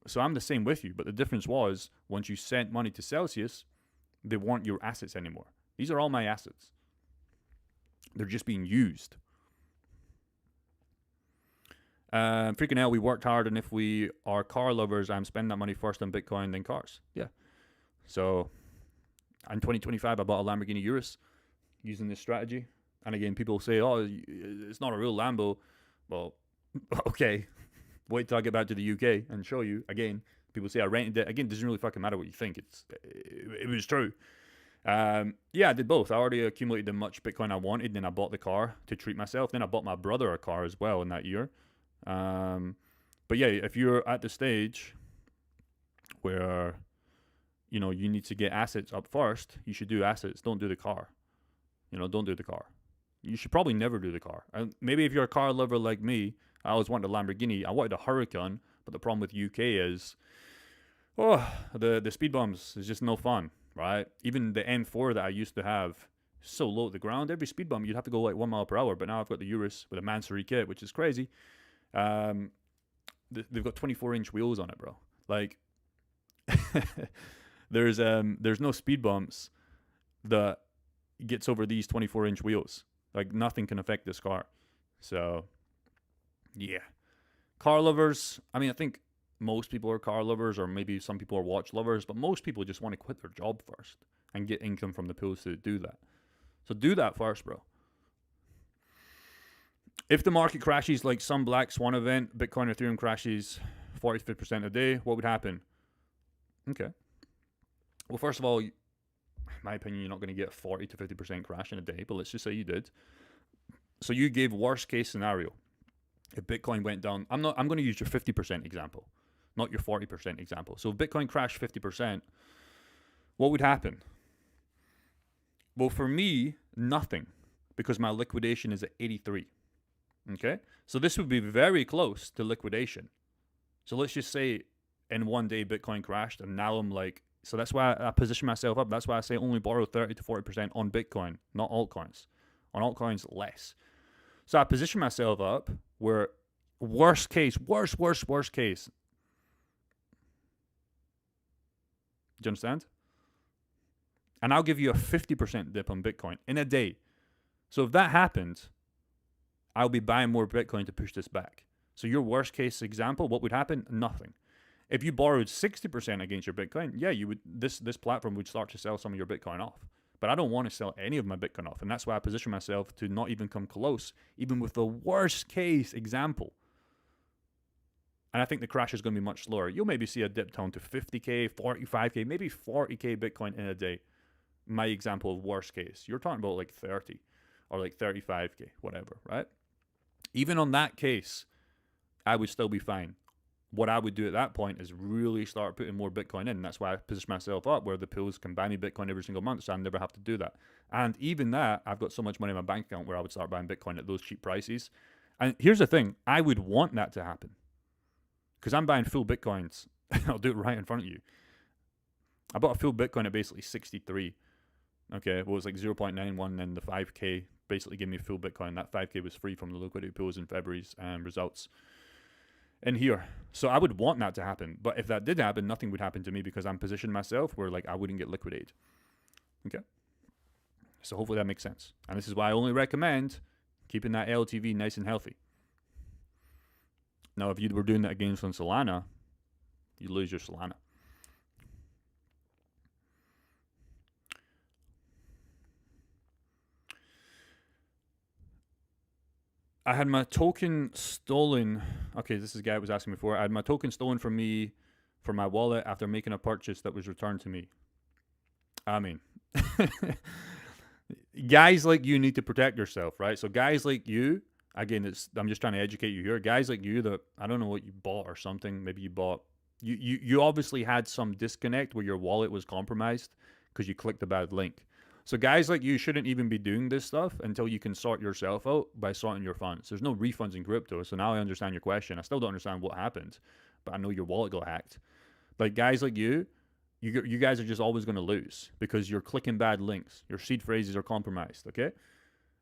So I'm the same with you, but the difference was once you sent money to Celsius, they weren't your assets anymore. These are all my assets. They're just being used. Freaking out, we worked hard, and if we are car lovers, I'm spending that money first on Bitcoin, then cars. Yeah. So in 2025, I bought a Lamborghini Urus using this strategy. And again, people say, oh, it's not a real Lambo. Well, okay. Wait till I get back to the UK and show you. Again, people say I rented it. Again, it doesn't really fucking matter what you think. It was true. Yeah, I did both. I already accumulated the much Bitcoin I wanted. Then I bought the car to treat myself. Then I bought my brother a car as well in that year. But yeah, if you're at the stage where, you know, you need to get assets up first, you should do assets. Don't do the car. You know, don't do the car. You should probably never do the car. Maybe if you're a car lover like me, I always wanted a Lamborghini. I wanted a Huracan, but the problem with UK is, the speed bumps is just no fun, right? Even the M4 that I used to have, so low at the ground. Every speed bump, you'd have to go like 1 mile per hour. But now I've got the Urus with a Mansory kit, which is crazy. They've got 24-inch wheels on it, bro. Like, there's no speed bumps that gets over these 24-inch wheels. Like, nothing can affect this car. So, yeah. Car lovers, I mean, I think most people are car lovers, or maybe some people are watch lovers, but most people just want to quit their job first and get income from the pools to do that. So do that first, bro. If the market crashes like some black swan event, Bitcoin or Ethereum crashes 40-50% a day, what would happen? Okay. Well, first of all, in my opinion, you're not going to get 40 to 50% crash in a day, but let's just say you did. So you gave worst case scenario. If Bitcoin went down, I'm going to use your 50% example, not your 40% example. So if Bitcoin crashed 50%, what would happen? Well, for me, nothing, because my liquidation is at 83. Okay? So this would be very close to liquidation. So let's just say in one day Bitcoin crashed, and now I'm like, so that's why I position myself up. That's why I say only borrow 30 to 40% on Bitcoin, not altcoins. On altcoins, less. So I position myself up where worst case. Do you understand? And I'll give you a 50% dip on Bitcoin in a day. So if that happened, I'll be buying more Bitcoin to push this back. So your worst case example, what would happen? Nothing. If you borrowed 60% against your Bitcoin, yeah, you would. This platform would start to sell some of your Bitcoin off. But I don't want to sell any of my Bitcoin off, and that's why I position myself to not even come close, even with the worst case example. And I think the crash is going to be much slower. You'll maybe see a dip down to 50K, 45K, maybe 40K Bitcoin in a day. My example of worst case. You're talking about like 30 or like 35K, whatever, right? Even on that case, I would still be fine. What I would do at that point is really start putting more Bitcoin in. That's why I position myself up where the pools can buy me Bitcoin every single month, so I never have to do that. And even that, I've got so much money in my bank account where I would start buying Bitcoin at those cheap prices. And here's the thing, I would want that to happen because I'm buying full Bitcoins. I'll do it right in front of you. I bought a full Bitcoin at basically 63. Okay, well, it was like 0.91, and the 5K basically gave me full Bitcoin. That 5K was free from the liquidity pools in February's results in here. So I would want that to happen. But if that did happen, nothing would happen to me because I'm positioned myself where like I wouldn't get liquidated. Okay? So hopefully that makes sense. And this is why I only recommend keeping that LTV nice and healthy. Now, if you were doing that against on Solana, you lose your Solana. I had my token stolen. Okay, this is a guy who was asking before. I had my token stolen from me for my wallet after making a purchase that was returned to me. I mean, guys like you need to protect yourself, right? So guys like you, again, I'm just trying to educate you here. Guys like you that, I don't know what you bought or something. Maybe you bought, you obviously had some disconnect where your wallet was compromised because you clicked a bad link. So guys like you shouldn't even be doing this stuff until you can sort yourself out by sorting your funds. There's no refunds in crypto, so now I understand your question. I still don't understand what happened, but I know your wallet got hacked. But guys like you guys are just always going to lose because you're clicking bad links. Your seed phrases are compromised, okay?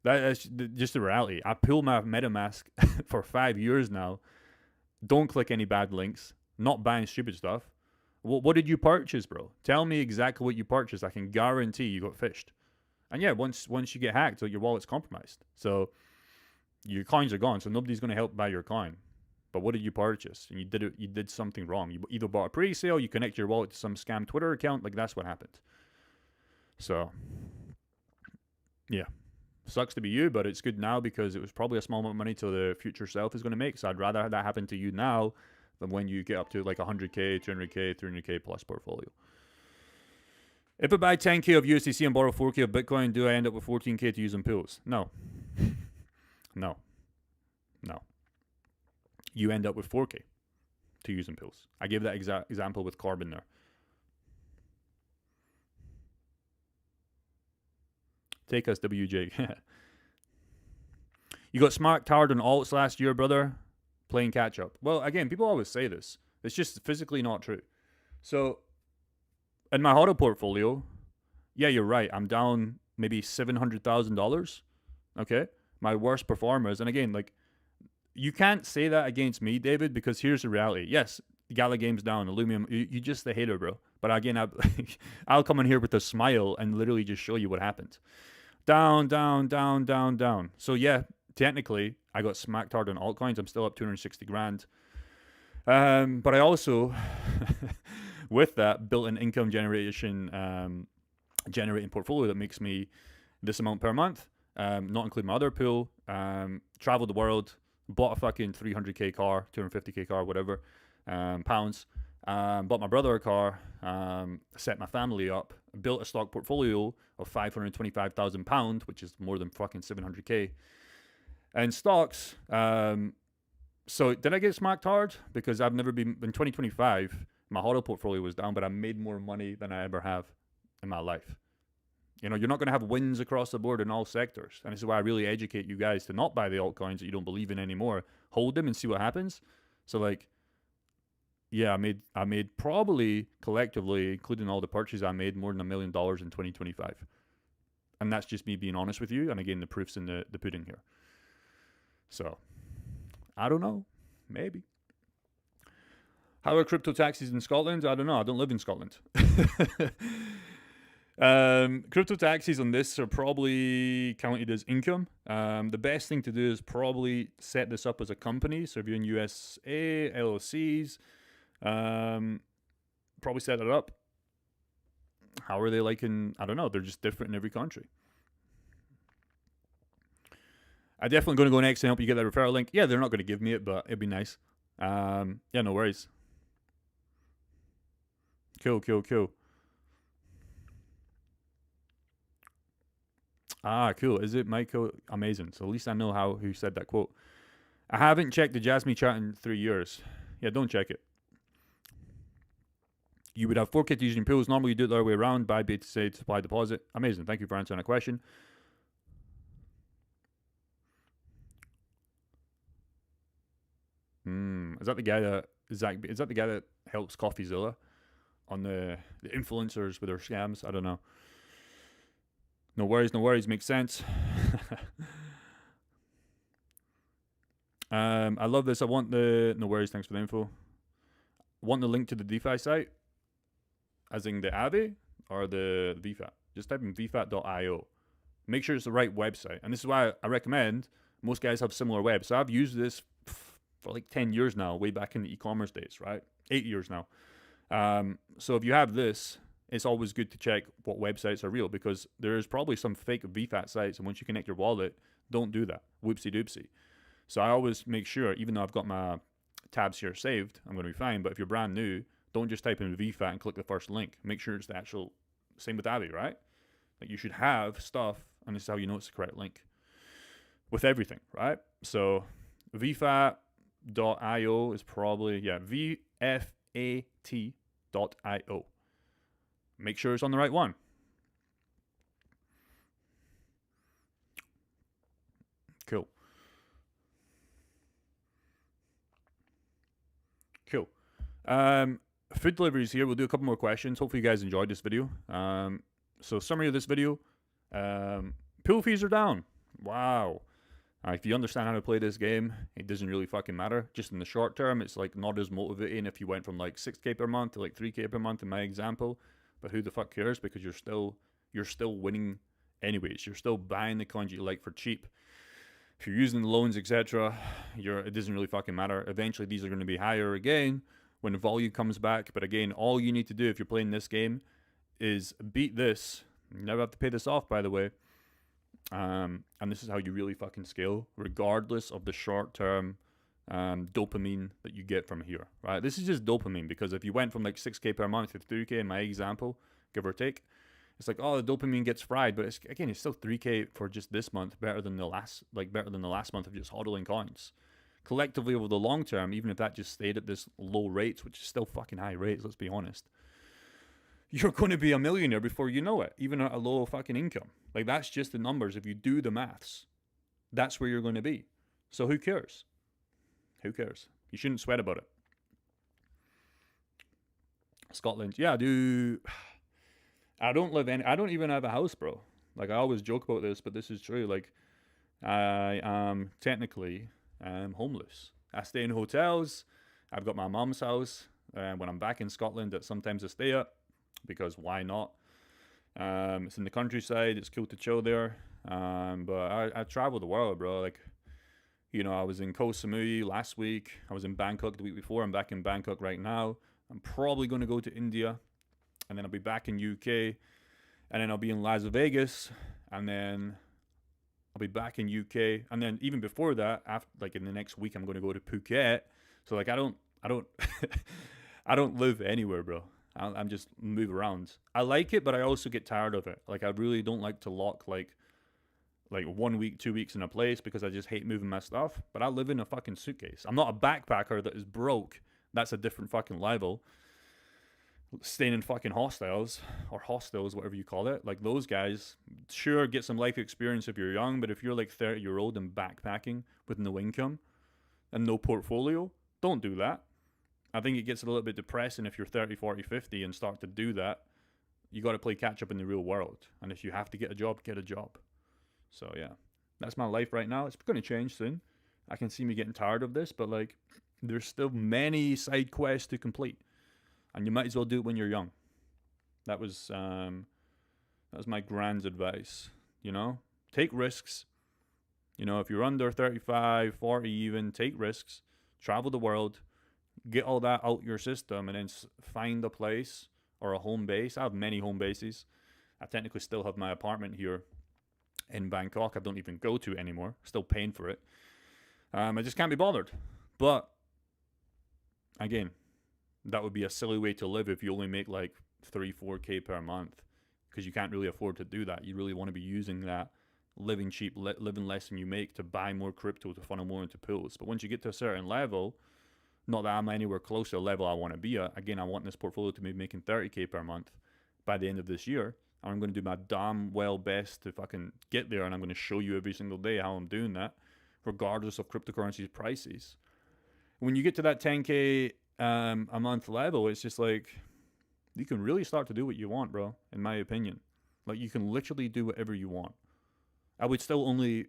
That's just the reality. I pulled my MetaMask for 5 years now. Don't click any bad links. not buying stupid stuff. What did you purchase, bro? Tell me exactly what you purchased. I can guarantee you got phished. And yeah, once you get hacked, your wallet's compromised. So your coins are gone. So nobody's going to help buy your coin. But what did you purchase? And you did something wrong. You either bought a pre-sale, you connect your wallet to some scam Twitter account. Like, that's what happened. So yeah, sucks to be you, but it's good now because it was probably a small amount of money to the future self is going to make. So I'd rather that happen to you now than when you get up to like 100K, 200K, 300K plus portfolio. If I buy 10K of USDC and borrow 4K of Bitcoin, do I end up with 14K to use in pools? No. No. You end up with 4K to use in pools. I gave that example with Carbon there. Take us, WJ. You got smacked hard on alts last year, brother. Playing catch up. Well, again, people always say this. It's just physically not true. So, in my HODL portfolio, yeah, you're right. I'm down maybe $700,000. Okay? My worst performers. And again, like, you can't say that against me, David, because here's the reality. Yes, Gala Game's down. Illumium, you just the hater, bro. But again, I'll come in here with a smile and literally just show you what happened. Down. So yeah, technically, I got smacked hard on altcoins. I'm still up 260 grand. But I also, with that, built an income generating portfolio that makes me this amount per month, not including my other pool, traveled the world, bought a fucking 300K car, 250K car, whatever, pounds, bought my brother a car, set my family up, built a stock portfolio of £525,000, which is more than fucking 700K, and stocks. So did I get smacked hard? Because I've never been, in 2025, my HODL portfolio was down, but I made more money than I ever have in my life. You know, you're not going to have wins across the board in all sectors. And this is why I really educate you guys to not buy the altcoins that you don't believe in anymore. Hold them and see what happens. So like, yeah, I made probably collectively, including all the purchases I made, more than $1 million in 2025. And that's just me being honest with you. And again, the proof's in the pudding here. So, I don't know. Maybe. How are crypto taxes in Scotland? I don't know. I don't live in Scotland. Crypto taxes on this are probably counted as income. The best thing to do is probably set this up as a company. So if you're in USA, LLCs, probably set it up. How are they like in, I don't know, they're just different in every country. I'm definitely going to go next and help you get that referral link. Yeah, they're not going to give me it, but it'd be nice. Yeah, no worries. Cool. Ah, cool. Is it Michael? Amazing. So at least I know who said that quote. I haven't checked the Jasmine chat in 3 years. Yeah, don't check it. You would have 4K to using pools. Normally you do it the other way around. Buy, bait, say, supply, deposit. Amazing. Thank you for answering that question. Is that the guy that is that the guy that helps CoffeeZilla on the influencers with their scams? I don't know. No worries. Makes sense. I love this. I want the no worries. Thanks for the info. Want the link to the DeFi site, as in the Aave or the VFAT. Just type in vfat.io. Make sure it's the right website. And this is why I recommend most guys have similar webs. So I've used this for like 10 years now, way back in the e-commerce days, right? 8 years now. So if you have this, it's always good to check what websites are real, because there's probably some fake VFAT sites, and once you connect your wallet, don't do that. Whoopsie doopsie. So I always make sure, even though I've got my tabs here saved, I'm going to be fine. But if you're brand new, don't just type in VFAT and click the first link. Make sure it's the actual, same with Aave, right? Like you should have stuff, and this is how you know it's the correct link with everything, right? So VFAT.io is probably, VFAT.io. Make sure it's on the right one. Cool. Food deliveries here. We'll do a couple more questions. Hopefully you guys enjoyed this video. So summary of this video. Pool fees are down. Wow. If you understand how to play this game, it doesn't really fucking matter. Just in the short term, it's like not as motivating if you went from like 6k per month to like 3k per month in my example. But who the fuck cares? Because you're still winning anyways. You're still buying the coins you like for cheap. If you're using the loans, etc., it doesn't really fucking matter. Eventually, these are going to be higher again when the volume comes back. But again, all you need to do if you're playing this game is beat this. You never have to pay this off, by the way. And this is how you really fucking scale, regardless of the short-term dopamine that you get from here, right? This is just dopamine, because if you went from like 6k per month to 3k in my example, give or take, it's like, oh, the dopamine gets fried, but it's still 3k for just this month, better than the last month of just hodling coins. Collectively over the long term, even if that just stayed at this low rates, which is still fucking high rates, let's be honest, you're going to be a millionaire before you know it, even at a low fucking income. Like, that's just the numbers. If you do the maths, that's where you're going to be. So who cares? Who cares? You shouldn't sweat about it. Scotland. Yeah, I don't even have a house, bro. Like, I always joke about this, but this is true. Like, I am technically homeless. I stay in hotels. I've got my mum's house. When I'm back in Scotland, that sometimes I stay at, because why not? It's in the countryside. It's cool to chill there. But I travel the world, bro. Like, I was in Koh Samui last week. I was in Bangkok the week before. I'm back in Bangkok right now. I'm probably going to go to India, and then I'll be back in UK, and then I'll be in Las Vegas, and then I'll be back in UK, and then even before that, after, like in the next week, I'm going to go to Phuket. So like I don't I don't live anywhere, bro. I'm just move around. I like it, but I also get tired of it. Like, I really don't like to lock like 1 week, 2 weeks in a place, because I just hate moving my stuff. But I live in a fucking suitcase. I'm not a backpacker that is broke. That's a different fucking level. Staying in fucking hostels, whatever you call it. Like, those guys, sure, get some life experience if you're young, but if you're like 30-year-old and backpacking with no income and no portfolio, don't do that. I think it gets a little bit depressing if you're 30, 40, 50 and start to do that. You got to play catch up in the real world. And if you have to get a job, get a job. So yeah, that's my life right now. It's going to change soon. I can see me getting tired of this, but like, there's still many side quests to complete. And you might as well do it when you're young. That was my grand's advice, Take risks. If you're under 35, 40 even, take risks. Travel the world. Get all that out your system, and then find a place or a home base. I have many home bases. I technically still have my apartment here in Bangkok. I don't even go to anymore. Still paying for it. I just can't be bothered. But again, that would be a silly way to live if you only make like 3-4k per month, because you can't really afford to do that. You really want to be using that living cheap, living less than you make, to buy more crypto, to funnel more into pools. But once you get to a certain level, not that I'm anywhere close to a level I want to be at. Again, I want this portfolio to be making 30k per month by the end of this year. I'm going to do my damn well best to fucking get there, and I'm going to show you every single day how I'm doing that, regardless of cryptocurrencies prices. When you get to that 10k a month level, it's just like, you can really start to do what you want, bro, in my opinion. Like, you can literally do whatever you want. I would still only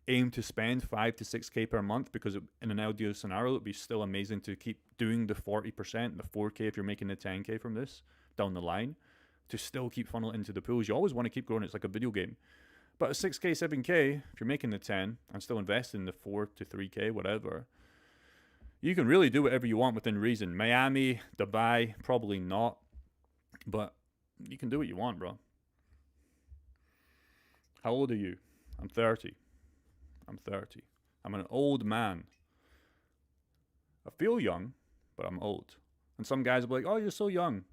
aim to spend 5 to 6k per month, because in an ideal scenario, it'd be still amazing to keep doing the 40%, the 4k if you're making the 10k from this down the line, to still keep funneling into the pools. You always want to keep growing. It's like a video game. But at 6k, 7k, if you're making the 10 and still investing in the 4 to 3k, whatever, you can really do whatever you want within reason. Miami, Dubai, probably not, but you can do what you want, bro. How old are you? I'm 30. I'm an old man. I feel young, but I'm old. And some guys will be like, oh, you're so young.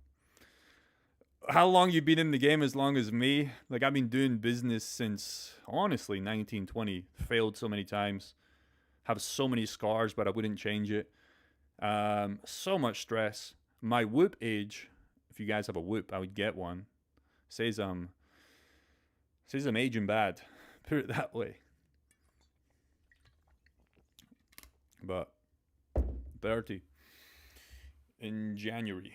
How long you been in the game? As long as me. Like, I've been doing business since, honestly, 1920. Failed so many times. Have so many scars, but I wouldn't change it. So much stress. My Whoop age, if you guys have a Whoop, I would get one. Says I'm aging bad. Put it that way. But 30 in January.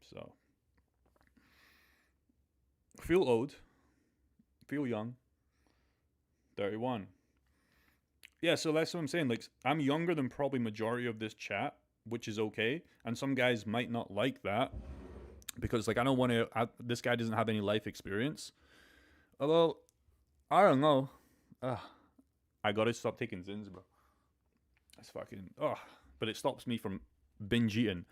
So feel old, feel young. 31. Yeah, so that's what I'm saying. Like, I'm younger than probably majority of this chat, which is okay. And some guys might not like that because, like, I don't want to. This guy doesn't have any life experience. Although, I don't know. Ugh, I gotta stop taking Zins, bro. It's fucking. Oh, but it stops me from binge eating.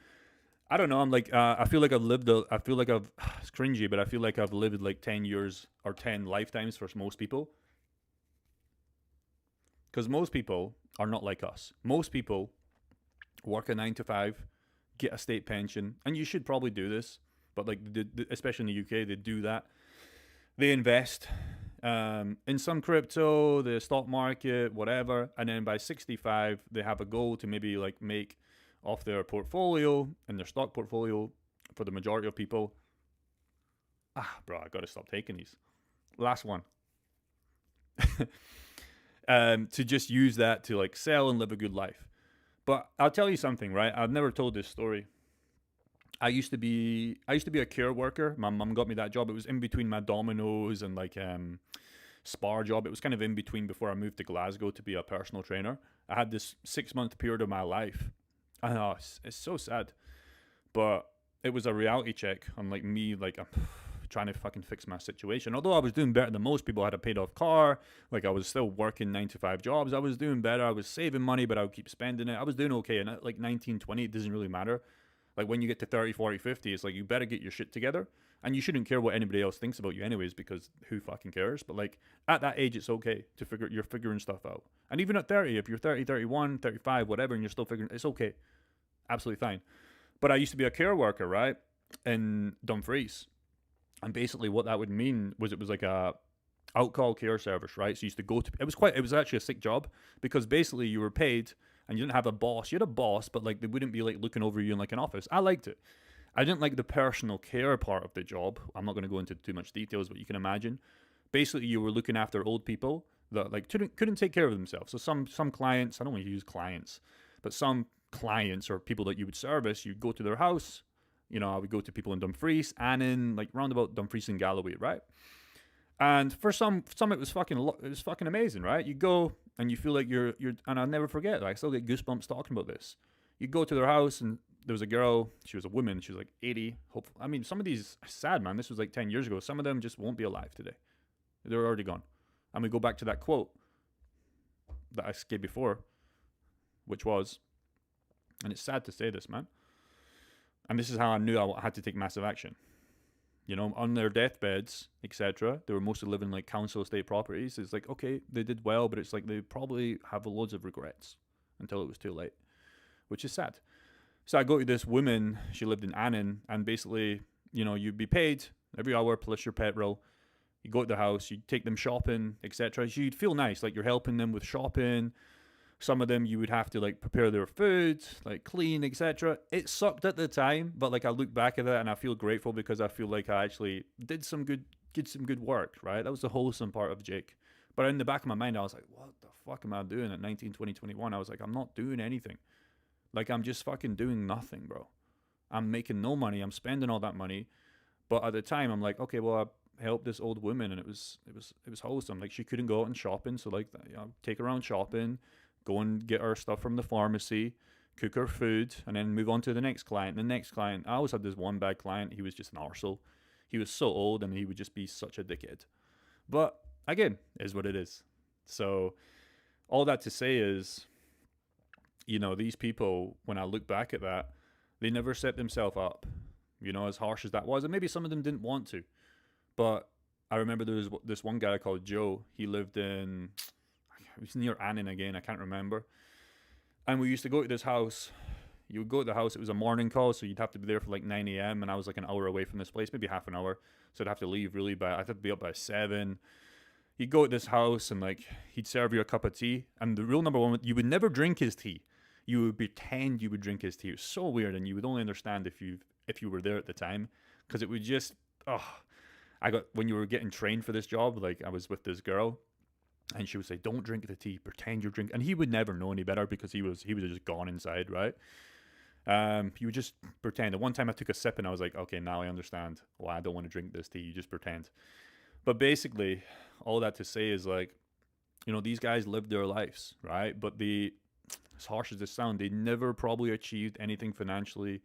I don't know. I'm like, I feel like I've lived. I feel like I've. It's cringy, but I feel like I've lived like 10 years or 10 lifetimes for most people. Because most people are not like us. Most people work a 9 to 5, get a state pension, and you should probably do this. But like, especially in the UK, they do that. They invest in some crypto, the stock market, whatever, and then by 65, they have a goal to maybe like make off their portfolio and their stock portfolio for the majority of people. Bro, I gotta stop taking these. Last one. To just use that to like sell and live a good life. But I'll tell you something, right? I've never told this story. I used to be a care worker. My mum got me that job. It was in between my Domino's and like Spar job. It was kind of in between before I moved to Glasgow to be a personal trainer. I had this 6 month period of my life. I know it's so sad, but it was a reality check on like me, like I'm trying to fucking fix my situation. Although I was doing better than most people. I had a paid off car. Like I was still working 9 to 5 jobs. I was doing better. I was saving money, but I would keep spending it. I was doing okay. And at like 19, 20, it doesn't really matter. Like when you get to 30, 40, 50, it's like you better get your shit together. And you shouldn't care what anybody else thinks about you anyways, because who fucking cares? But like at that age, it's okay to you're figuring stuff out. And even at 30, if you're 30, 31, 35, whatever, and you're still figuring, it's okay. Absolutely fine. But I used to be a care worker, right? In Dumfries. And basically what that would mean was it was like a out-call care service, right? So you used to go to, it was actually a sick job because basically you were paid and you didn't have a boss. You had a boss, but like they wouldn't be like looking over you in like an office. I liked it. I didn't like the personal care part of the job. I'm not going to go into too much details, but you can imagine. Basically, you were looking after old people that like couldn't take care of themselves. So some clients, I don't want to use clients, but some clients or people that you would service, you'd go to their house. You know, I would go to people in Dumfries and in like roundabout Dumfries and Galloway, right? And for some it was fucking amazing, right? You go and you feel like you're and I'll never forget. Like, I still get goosebumps talking about this. You go to their house and there was a girl. She was a woman. She was like 80. Hopefully, I mean, some of these sad, man. This was like 10 years ago. Some of them just won't be alive today. They're already gone. And we go back to that quote that I gave before, which was, and it's sad to say this, man. And this is how I knew I had to take massive action. You know, on their deathbeds, etc., they were mostly living like council estate properties. It's like, okay, they did well, but it's like they probably have loads of regrets until it was too late, which is sad. So I go to this woman, she lived in Annan, and basically, you know, you'd be paid every hour plus your petrol. You go to the house, you take them shopping, etc. So you'd feel nice, like you're helping them with shopping. Some of them you would have to like prepare their food, like clean, etc. It sucked at the time, but like I look back at it and I feel grateful because I feel like I actually did some good work, right? That was the wholesome part of Jake. But in the back of my mind, I was like, what the fuck am I doing at 19, 20, 21? I was like, I'm not doing anything. Like, I'm just fucking doing nothing, bro. I'm making no money. I'm spending all that money. But at the time, I'm like, okay, well, I helped this old woman, and it was wholesome. Like, she couldn't go out and shopping, so like, you know, take her around shopping, go and get her stuff from the pharmacy, cook her food, and then move on to the next client. The next client, I always had this one bad client. He was just an arsehole. He was so old, and he would just be such a dickhead. But again, is what it is. So all that to say is, you know, these people, when I look back at that, they never set themselves up, you know, as harsh as that was. And maybe some of them didn't want to. But I remember there was this one guy called Joe. He lived in, it was near Annan again, I can't remember. And we used to go to this house. You would go to the house, it was a morning call, so you'd have to be there for like 9 a.m. And I was like an hour away from this place, maybe half an hour. So I'd have to leave really, but I'd have to be up by 7. You'd go to this house and like he'd serve you a cup of tea. And the rule number 1, you would never drink his tea. You would pretend you would drink his tea. It was so weird, and you would only understand if you were there at the time, because it would just, when you were getting trained for this job, like I was with this girl, and she would say, "Don't drink the tea. Pretend you're drinking," and he would never know any better because he was just gone inside, right? You would just pretend. And one time I took a sip and I was like, okay, now I understand why I don't want to drink this tea. You just pretend. But basically, all that to say is like, these guys lived their lives, right? But as harsh as this sounds, they never probably achieved anything financially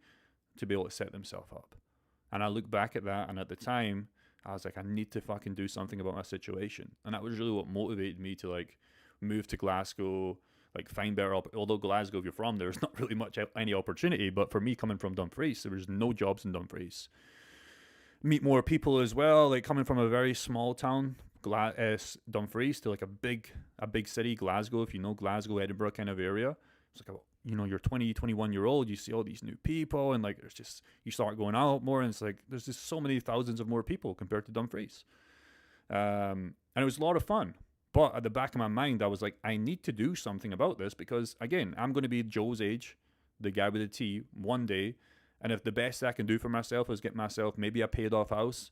to be able to set themselves up. And I look back at that, and at the time, I was like, I need to fucking do something about my situation. And that was really what motivated me to like move to Glasgow, like find better although Glasgow, if you're from there's not really much any opportunity. But for me, coming from Dumfries, there was no jobs in Dumfries. Meet more people as well, like coming from a very small town, Dumfries, to like a big city, Glasgow. If you know Glasgow, Edinburgh kind of area, it's like you're 20, 21-year old, you see all these new people, and like there's just, you start going out more, and it's like there's just so many thousands of more people compared to Dumfries. And it was a lot of fun. But at the back of my mind, I was like, I need to do something about this, because again, I'm going to be Joe's age, the guy with the T, one day. And if the best I can do for myself is get myself maybe a paid off house,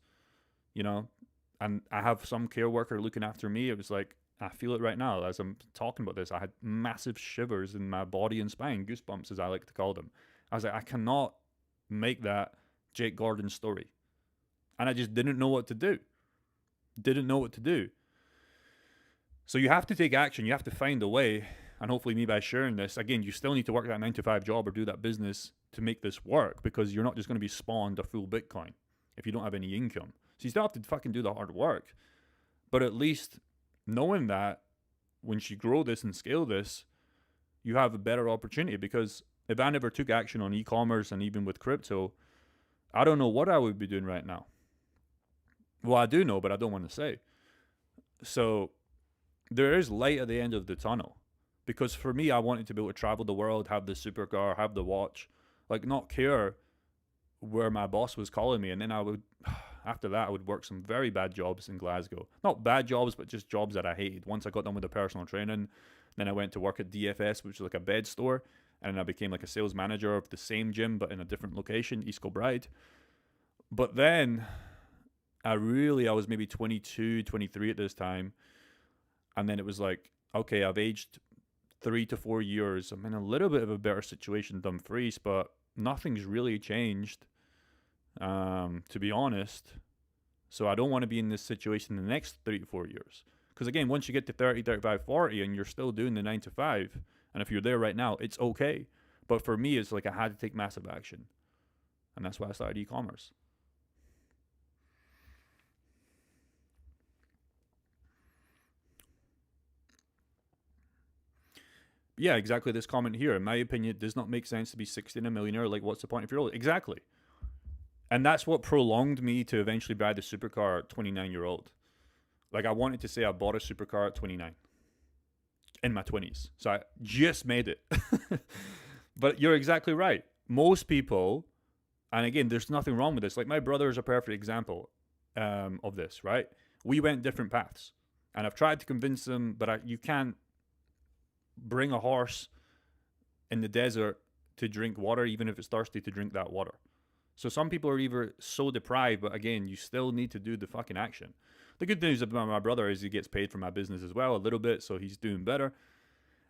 and I have some care worker looking after me, it was like, I feel it right now as I'm talking about this. I had massive shivers in my body and spine, goosebumps as I like to call them. I was like, I cannot make that Jake Gordon story. And I just didn't know what to do. So you have to take action. You have to find a way. And hopefully me by sharing this, again, you still need to work that 9-to-5 job or do that business to make this work, because you're not just going to be spawned a full Bitcoin if you don't have any income. So you still have to fucking do the hard work. But at least knowing that once you grow this and scale this, you have a better opportunity. Because if I never took action on e-commerce and even with crypto, I don't know what I would be doing right now. Well, I do know, but I don't want to say. So there is light at the end of the tunnel. Because for me, I wanted to be able to travel the world, have the supercar, have the watch, like not care where my boss was calling me. And then after that, I would work some very bad jobs in Glasgow. Not bad jobs, but just jobs that I hated. Once I got done with the personal training, then I went to work at DFS, which was like a bed store. And I became like a sales manager of the same gym, but in a different location, East Kilbride. But then I was maybe 22, 23 at this time. And then it was like, okay, I've aged 3 to 4 years. I'm in a little bit of a better situation than Dumfries, but nothing's really changed, to be honest. So I don't want to be in this situation in the next 3 to 4 years. Because again, once you get to 30, 35, 40 and you're still doing the 9-to-5, and if you're there right now, it's okay. But for me, it's like I had to take massive action. And that's why I started e-commerce. Yeah, exactly this comment here. In my opinion, it does not make sense to be 60 and a millionaire. Like, what's the point if you're old? Exactly. And that's what prolonged me to eventually buy the supercar at 29-year-old. Like, I wanted to say I bought a supercar at 29 in my 20s. So I just made it. But you're exactly right. Most people, and again, there's nothing wrong with this. Like, my brother is a perfect example of this, right? We went different paths. And I've tried to convince him, but you can't bring a horse in the desert to drink water, even if it's thirsty, to drink that water. So some people are either so deprived, but again, you still need to do the fucking action. The good news about my brother is he gets paid for my business as well, a little bit, so he's doing better.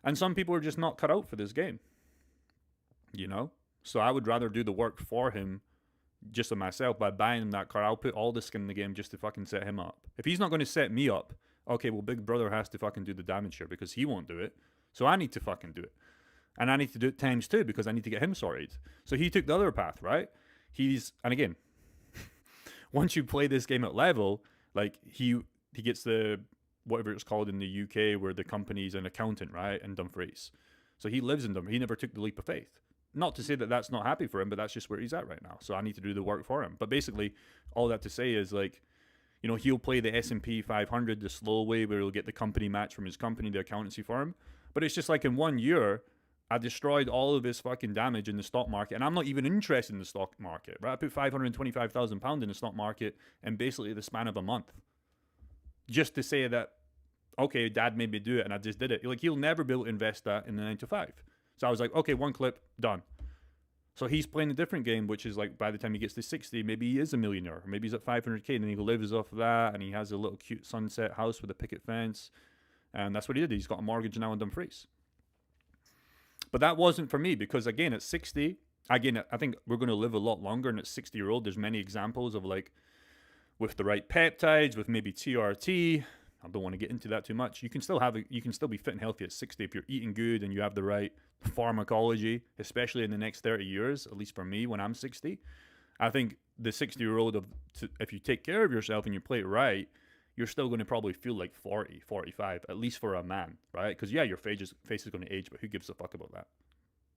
And some people are just not cut out for this game, So I would rather do the work for him, just on myself, by buying him that car. I'll put all the skin in the game just to fucking set him up. If he's not going to set me up, okay, well, big brother has to fucking do the damage here, because he won't do it. So I need to fucking do it. And I need to do it times 2, because I need to get him sorted. So he took the other path, right? And again, once you play this game at level, like he gets the, whatever it's called in the UK, where the company's an accountant, right? In Dumfries. So he lives in Dumfries. He never took the leap of faith. Not to say that that's not happy for him, but that's just where he's at right now. So I need to do the work for him. But basically, all that to say is like, he'll play the S&P 500 the slow way, where he'll get the company match from his company, the accountancy firm. But it's just like in 1 year, I destroyed all of his fucking damage in the stock market. And I'm not even interested in the stock market, right? I put £525,000 in the stock market in basically the span of a month. Just to say that, okay, dad made me do it and I just did it. Like, he'll never be able to invest that in the 9-to-5. So I was like, okay, one clip, done. So he's playing a different game, which is like by the time he gets to 60, maybe he is a millionaire. Or maybe he's at 500K and he lives off of that, and he has a little cute sunset house with a picket fence. And that's what he did. He's got a mortgage now in Dumfries. But that wasn't for me, because again, at 60, I think we're going to live a lot longer. And at 60-year-old, there's many examples of like, with the right peptides, with maybe TRT, I don't want to get into that too much. You can still be fit and healthy at 60 if you're eating good and you have the right pharmacology, especially in the next 30 years, at least for me when I'm 60. I think the 60-year-old, if you take care of yourself and you play it right, you're still going to probably feel like 40, 45, at least for a man, right? Because, yeah, your face is going to age, but who gives a fuck about that?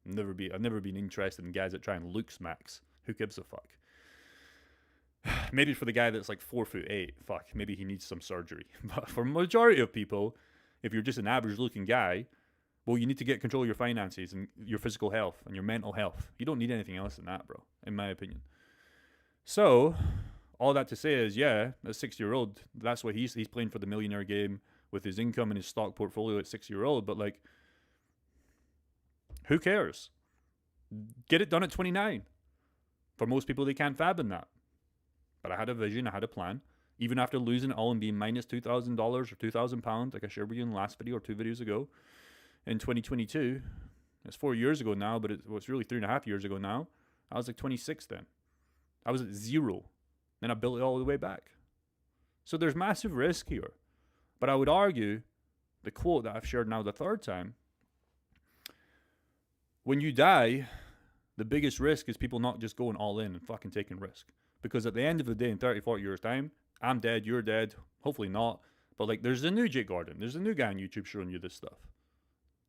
I've never been interested in guys that try and look smacks. Who gives a fuck? Maybe for the guy that's like 4'8", fuck, maybe he needs some surgery. But for majority of people, if you're just an average looking guy, well, you need to get control of your finances and your physical health and your mental health. You don't need anything else than that, bro, in my opinion. So, all that to say is, yeah, a 60-year-old, that's what he's playing for the millionaire game with his income and his stock portfolio at 60-year-old. But like, who cares? Get it done at 29. For most people, they can't fathom that. But I had a vision, I had a plan. Even after losing it all and being minus $2,000 or £2,000, like I shared with you in the last video or 2 videos ago, in 2022, it's 4 years ago now, but it's really 3.5 years ago now. I was like 26 then. I was at 0. Then I built it all the way back. So there's massive risk here. But I would argue, the quote that I've shared now the 3rd time, when you die, the biggest risk is people not just going all in and fucking taking risk. Because at the end of the day, in 30, 40 years' time, I'm dead, you're dead, hopefully not. But like, there's a new Jake Gordon. There's a new guy on YouTube showing you this stuff.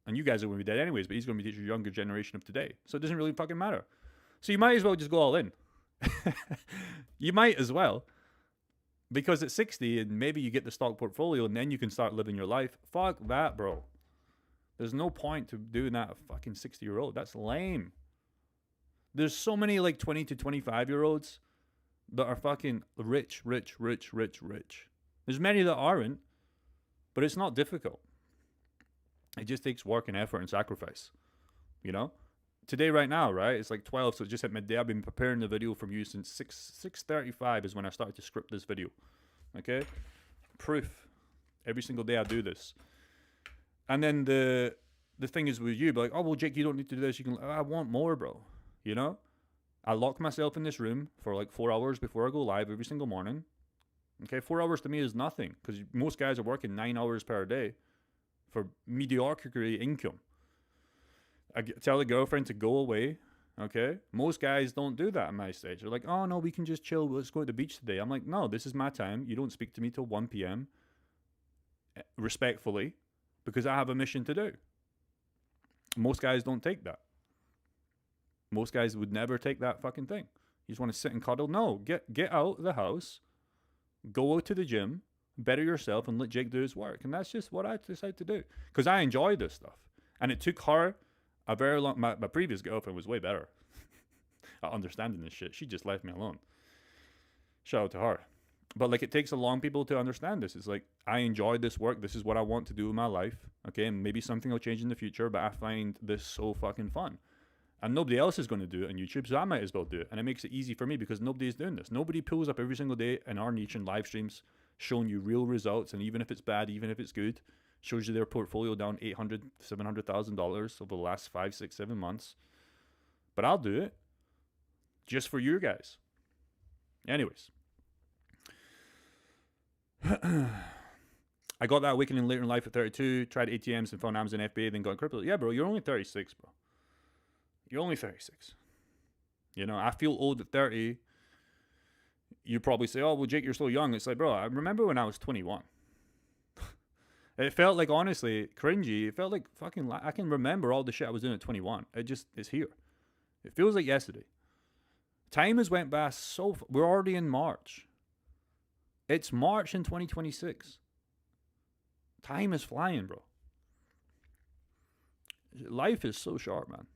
And you guys are going to be dead anyways, but he's going to be the younger generation of today. So it doesn't really fucking matter. So you might as well just go all in. You might as well. Because at 60, and maybe you get the stock portfolio, and then you can start living your life. Fuck that, bro. There's no point to doing that at fucking 60-year-old. That's lame. There's so many like 20 to 25-year-olds that are fucking rich. There's many that aren't, but it's not difficult. It just takes work and effort and sacrifice, you know? Today, right now, right, it's like 12, so it's just at midday. I've been preparing the video from you since 6:35 is when I started to script this video, okay? Proof. Every single day I do this. And then the thing is with you, be like, oh, well, Jake, you don't need to do this. I want more, bro, you know? I lock myself in this room for like 4 hours before I go live every single morning. Okay, 4 hours to me is nothing because most guys are working 9 hours per day for mediocre income. I tell the girlfriend to go away, okay? Most guys don't do that at my stage. They're like, oh, no, we can just chill. Let's go to the beach today. I'm like, no, this is my time. You don't speak to me till 1 p.m. respectfully because I have a mission to do. Most guys don't take that. Most guys would never take that fucking thing. You just want to sit and cuddle. No, get out of the house, go out to the gym, better yourself, and let Jake do his work. And that's just what I decided to do. Because I enjoy this stuff. And it took her a very long... My previous girlfriend was way better at understanding this shit. She just left me alone. Shout out to her. But like, it takes a long people to understand this. It's like, I enjoy this work. This is what I want to do with my life. Okay, and maybe something will change in the future, but I find this so fucking fun. And nobody else is going to do it on YouTube, so I might as well do it. And it makes it easy for me because nobody's doing this. Nobody pulls up every single day in our niche and live streams showing you real results. And even if it's bad, even if it's good, shows you their portfolio down $800,000, $700,000 over the last 5, 6, 7 months. But I'll do it just for you guys. Anyways. I got that awakening later in life at 32, tried ATMs and found Amazon FBA, then got crypto. Yeah, bro, you're only 36, bro. You're only 36. You know, I feel old at 30. You probably say, oh, well, Jake, you're so young. It's like, bro, I remember when I was 21. It felt like, honestly, cringy. It felt like fucking, I can remember all the shit I was doing at 21. It's here. It feels like yesterday. Time has went by so, we're already in March. It's March in 2026. Time is flying, bro. Life is so short, man.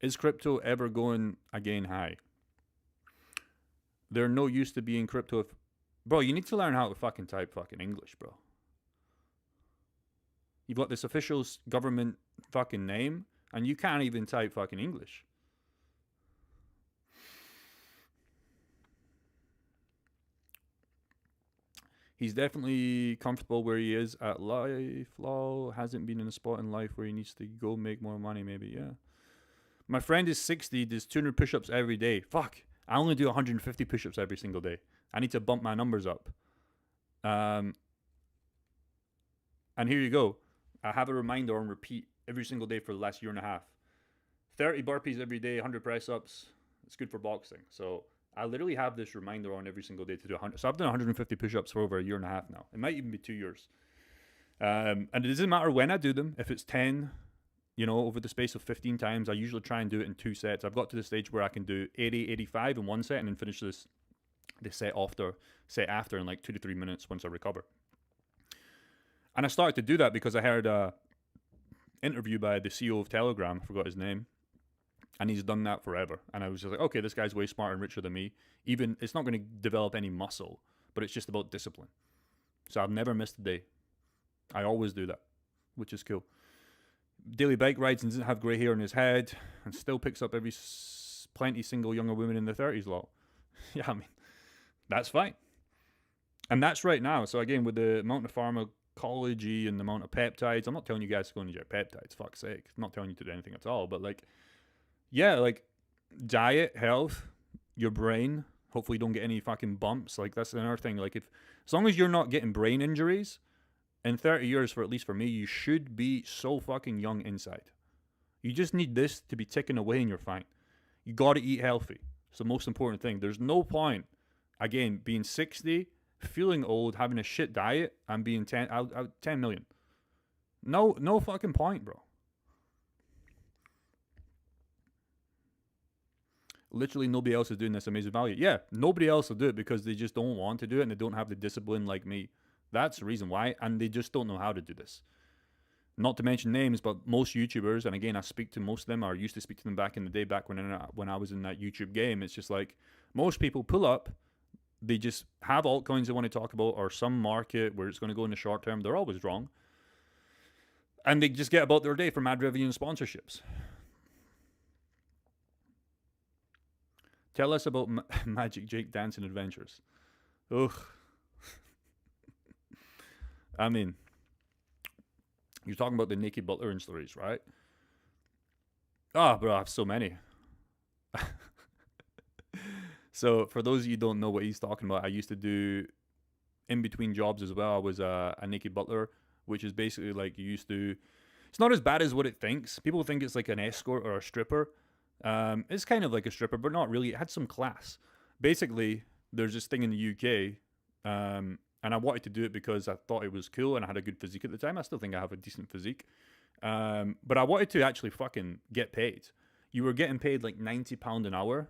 Is crypto ever going again high? They're no use to being crypto. Bro, you need to learn how to fucking type fucking English, bro. You've got this official government fucking name, and you can't even type fucking English. He's definitely comfortable where he is at life. Law hasn't been in a spot in life where he needs to go make more money, maybe, yeah. My friend is 60, does 200 push-ups every day. Fuck, I only do 150 push-ups every single day. I need to bump my numbers up. And here you go. I have a reminder on repeat every single day for the last year and a half. 30 burpees every day, 100 press ups. It's good for boxing. So I literally have this reminder on every single day to do 100. So I've done 150 push ups for over a year and a half now. It might even be 2 years. And it doesn't matter when I do them. If it's 10, over the space of 15 times, I usually try and do it in 2 sets. I've got to the stage where I can do 80, 85 in 1 set and then finish the set after in like 2 to 3 minutes once I recover. And I started to do that because I heard a interview by the CEO of Telegram, I forgot his name, and he's done that forever. And I was just like, okay, this guy's way smarter and richer than me. Even, it's not going to develop any muscle, but it's just about discipline. So I've never missed a day. I always do that, which is cool. Daily bike rides and doesn't have grey hair in his head and still picks up plenty single younger women in their 30s lot. Yeah, I mean, that's fine. And that's right now. So again, with the amount of pharmacology and the amount of peptides, I'm not telling you guys to go and inject peptides, fuck's sake. I'm not telling you to do anything at all. But diet, health, your brain, hopefully you don't get any fucking bumps. Like, that's another thing. Like, as long as you're not getting brain injuries, in 30 years, at least for me, you should be so fucking young inside. You just need this to be ticking away and you're fine. You gotta eat healthy. It's the most important thing. There's no point, again, being 60, feeling old, having a shit diet, and being 10 million. No fucking point, bro. Literally nobody else is doing this amazing value. Yeah, nobody else will do it because they just don't want to do it and they don't have the discipline like me. That's the reason why, and they just don't know how to do this. Not to mention names, but most YouTubers, and again, I speak to most of them, or used to speak to them back in the day, back when I was in that YouTube game. It's just like, most people pull up, they just have altcoins they want to talk about, or some market where it's going to go in the short term. They're always wrong. And they just get about their day from ad revenue and sponsorships. Tell us about Magic Jake dancing adventures. Ugh. I mean, you're talking about the naked butler stories, right? Bro, I have so many. So for those of you who don't know what he's talking about, I used to do in between jobs as well. I was a naked butler, which is basically like it's not as bad as what it thinks. People think it's like an escort or a stripper. It's kind of like a stripper, but not really. It had some class. Basically, there's this thing in the UK, and I wanted to do it because I thought it was cool and I had a good physique at the time. I still think I have a decent physique. But I wanted to actually fucking get paid. You were getting paid like £90 an hour,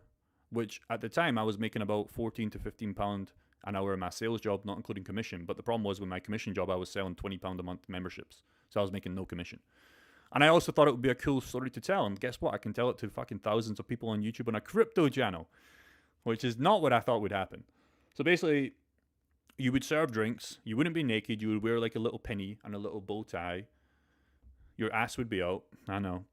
which at the time I was making about £14 to £15 an hour in my sales job, not including commission. But the problem was with my commission job, I was selling £20 a month memberships. So I was making no commission. And I also thought it would be a cool story to tell. And guess what? I can tell it to fucking thousands of people on YouTube on a crypto channel, which is not what I thought would happen. So basically, you would serve drinks. You wouldn't be naked. You would wear like a little penny and a little bow tie. Your ass would be out. I know.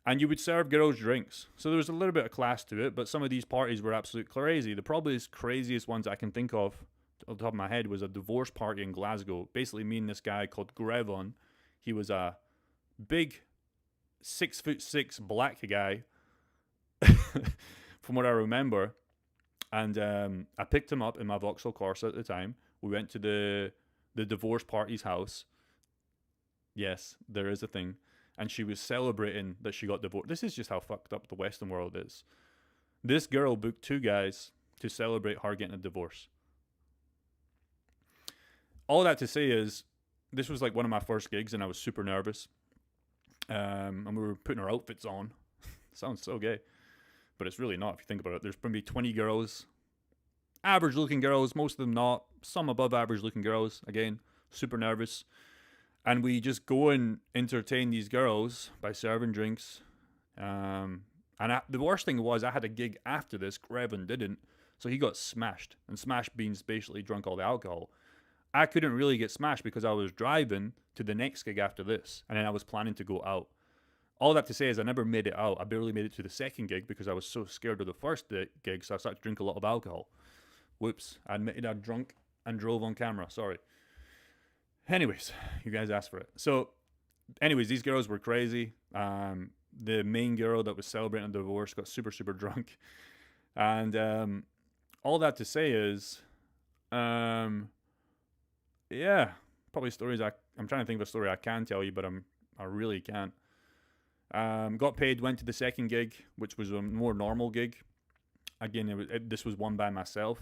And you would serve girls drinks. So there was a little bit of class to it, but some of these parties were absolute crazy. The probably craziest ones I can think of on the top of my head was a divorce party in Glasgow. Basically, me and this guy called Grevon. He was a big 6'6" black guy, from what I remember. And I picked him up in my Vauxhall Corsa at the time. We went to the divorce party's house. Yes, there is a thing. And she was celebrating that she got divorced. This is just how fucked up the Western world is. This girl booked 2 guys to celebrate her getting a divorce. All that to say is, this was like one of my first gigs and I was super nervous. And we were putting our outfits on. Sounds so gay. But it's really not if you think about it. There's probably 20 girls. Average looking girls, most of them not. Some above average looking girls. Again, super nervous. And we just go and entertain these girls by serving drinks. The worst thing was I had a gig after this. Grevin didn't. So he got smashed. And smashed means basically drunk all the alcohol. I couldn't really get smashed because I was driving to the next gig after this. And then I was planning to go out. All that to say is I never made it out. I barely made it to the second gig because I was so scared of the first gig. So I started to drink a lot of alcohol. Whoops. I admitted I'd drunk and drove on camera. Sorry. Anyways, you guys asked for it. So, anyways, these girls were crazy. The main girl that was celebrating a divorce got super, super drunk. And all that to say is, Um, yeah, probably stories I'm trying to think of a story I can tell you, but I really can't. Got paid, went to the second gig, which was a more normal gig. Again, this was one by myself,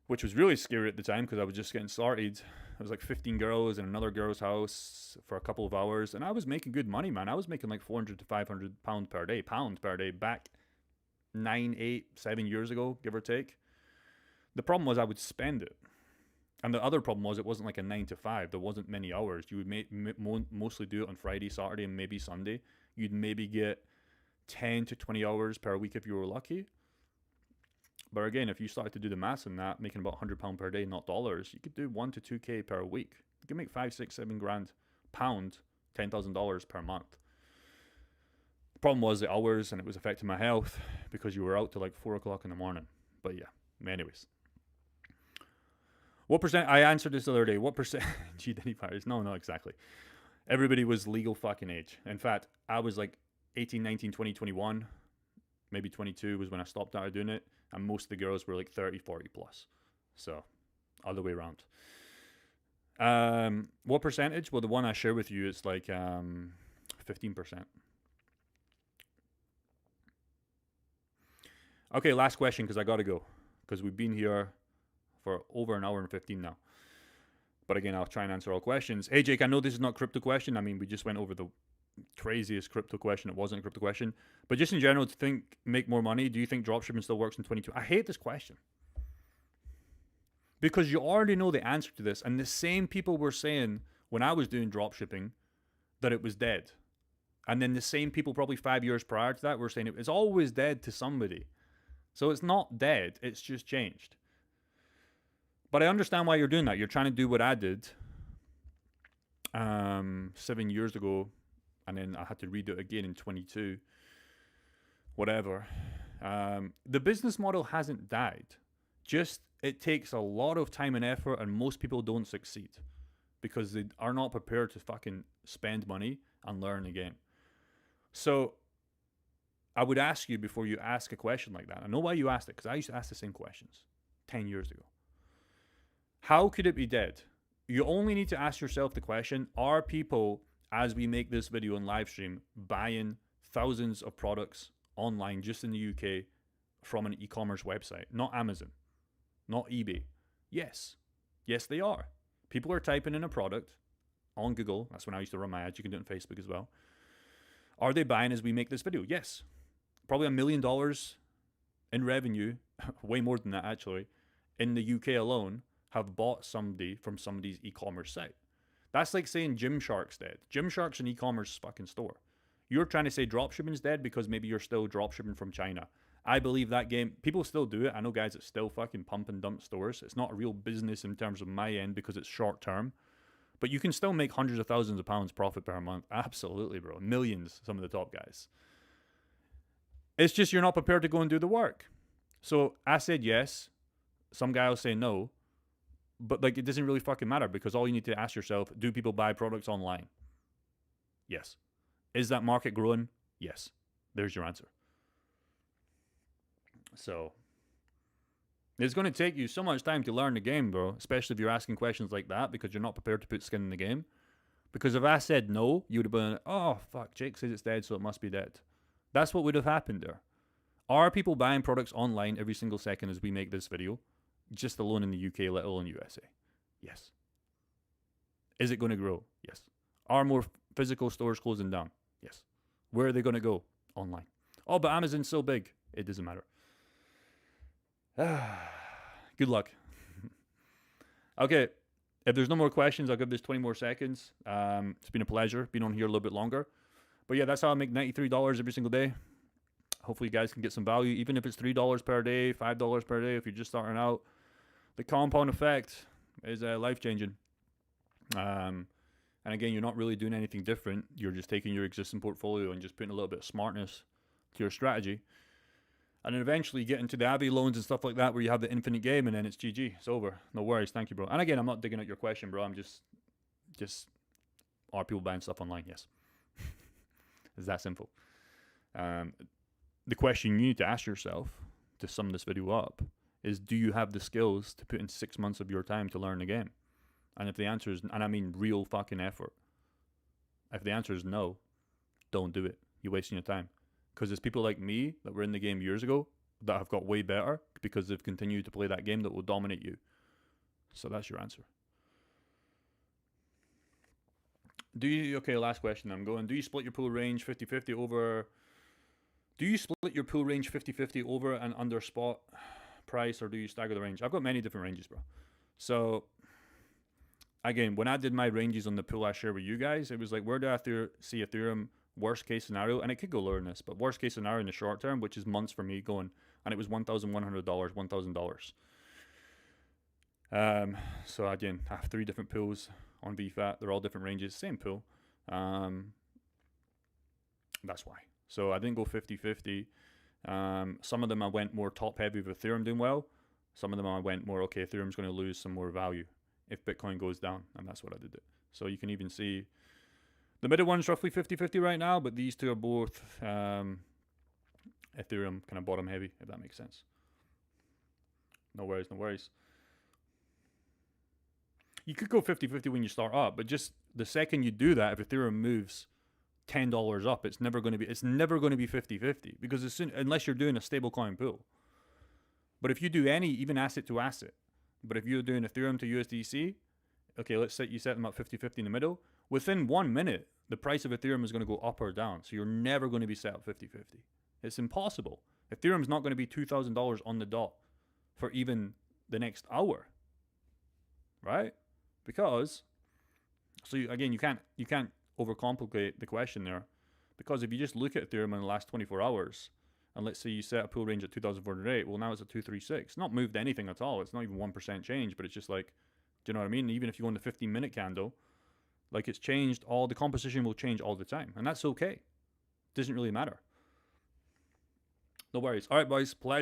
which was really scary at the time because I was just getting started. I was like 15 girls in another girl's house for a couple of hours, and I was making good money, man. I was making like 400 to 500 pound per day, back 9, 8, 7 years ago, give or take. The problem was I would spend it. And the other problem was it wasn't like a 9 to 5. There wasn't many hours. You would mostly do it on Friday, Saturday, and maybe Sunday. You'd maybe get 10 to 20 hours per week if you were lucky. But again, if you started to do the maths on that, making about £100 per day, not dollars, you could do 1 to 2K per week. You could make 5, 6, 7 grand, pound, $10,000 per month. The problem was the hours, and it was affecting my health because you were out till like 4 o'clock in the morning. But yeah, anyways. What percent? I answered this the other day. What percent? identifiers? No, not exactly. Everybody was legal fucking age. In fact, I was like 18, 19, 20, 21. Maybe 22 was when I stopped out doing it. And most of the girls were like 30, 40 plus. So, other way around. What percentage? Well, the one I share with you is like 15%. Okay, last question because I got to go. Because we've been here for over an hour and 15 now. But again, I'll try and answer all questions. Hey, Jake, I know this is not crypto question. I mean, we just went over the craziest crypto question. It wasn't a crypto question. But just in general, to make more money, do you think dropshipping still works in 22? I hate this question. Because you already know the answer to this. And the same people were saying when I was doing dropshipping that it was dead. And then the same people probably 5 years prior to that were saying it was always dead to somebody. So it's not dead. It's just changed. But I understand why you're doing that. You're trying to do what I did 7 years ago, and then I had to redo it again in 22. Whatever. The business model hasn't died. Just it takes a lot of time and effort, and most people don't succeed because they are not prepared to fucking spend money and learn again. So I would ask you before you ask a question like that. I know why you asked it because I used to ask the same questions 10 years ago. How could it be dead? You only need to ask yourself the question, are people, as we make this video and live stream, buying thousands of products online just in the UK from an e-commerce website? Not Amazon, not eBay. Yes. Yes, they are. People are typing in a product on Google. That's when I used to run my ads. You can do it on Facebook as well. Are they buying as we make this video? Yes. Probably $1 million in revenue, way more than that actually, in the UK alone, have bought somebody from somebody's e-commerce site. That's like saying Gymshark's dead. Gymshark's an e-commerce fucking store. You're trying to say dropshipping's dead because maybe you're still dropshipping from China. I believe that game, people still do it. I know guys that still fucking pump and dump stores. It's not a real business in terms of my end because it's short term. But you can still make hundreds of thousands of pounds profit per month. Absolutely, bro. Millions, some of the top guys. It's just you're not prepared to go and do the work. So I said yes. Some guy will say no. But like it doesn't really fucking matter because all you need to ask yourself, do people buy products online? Yes. Is that market growing? Yes. There's your answer. So it's going to take you so much time to learn the game, bro, especially if you're asking questions like that because you're not prepared to put skin in the game. Because if I said no, you would have been, oh, fuck, Jake says it's dead, so it must be dead. That's what would have happened there. Are people buying products online every single second as we make this video? Just alone in the UK, let alone USA? Yes. Is it going to grow? Yes. Are more physical stores closing down? Yes. Where are they going to go? Online. Oh, but Amazon's so big. It doesn't matter. Good luck. Okay. If there's no more questions, I'll give this 20 more seconds. It's been a pleasure being on here a little bit longer. But yeah, that's how I make $93 every single day. Hopefully you guys can get some value, even if it's $3 per day, $5 per day if you're just starting out. The compound effect is life-changing. And again, you're not really doing anything different. You're just taking your existing portfolio and just putting a little bit of smartness to your strategy. And then eventually you get into the Avi loans and stuff like that where you have the infinite game and then it's GG. It's over. No worries. Thank you, bro. And again, I'm not digging at your question, bro. I'm just are people buying stuff online? Yes. It's that simple. The question you need to ask yourself to sum this video up is, do you have the skills to put in 6 months of your time to learn the game? And if the answer is, and I mean real fucking effort, if the answer is no, don't do it. You're wasting your time. Because there's people like me that were in the game years ago that have got way better because they've continued to play that game that will dominate you. So that's your answer. Okay, last question I'm going. Do you split your pool range 50-50 over... Do you split your pool range 50-50 over and under spot price, or do you stagger the range? I've got many different ranges, bro. So, again, when I did my ranges on the pool I share with you guys, it was like, where do I see Ethereum worst case scenario? And it could go lower than this, but worst case scenario in the short term, which is months for me going, and it was $1,100, $1,000. So again, I have 3 different pools on VFAT. They're all different ranges, same pool. That's why. So I didn't go 50-50. Some of them I went more top heavy with Ethereum doing well. Some of them I went more, okay, Ethereum's going to lose some more value if Bitcoin goes down. And that's what I did it. So you can even see the middle one's roughly 50-50 right now, but these two are both Ethereum kind of bottom heavy, if that makes sense. No worries, no worries. You could go 50-50 when you start up, but just the second you do that, if Ethereum moves $10 up, it's never going to be 50-50 because unless you're doing a stablecoin pool. But if you do any, even asset to asset, but if you're doing Ethereum to USDC, okay, let's say you set them up 50-50 in the middle. Within 1 minute, the price of Ethereum is going to go up or down. So you're never going to be set up 50-50. It's impossible. Ethereum's not going to be $2,000 on the dot for even the next hour, right? Because, so again, you can't overcomplicate the question there, because if you just look at Ethereum in the last 24 hours, and let's say you set a pool range at 2,408, well, now it's at 236. Not moved anything at all. It's not even 1% change, but it's just like, do you know what I mean? Even if you go on the 15-minute candle, like it's changed, all the composition will change all the time, and that's okay. Doesn't really matter. No worries. All right, boys, pleasure.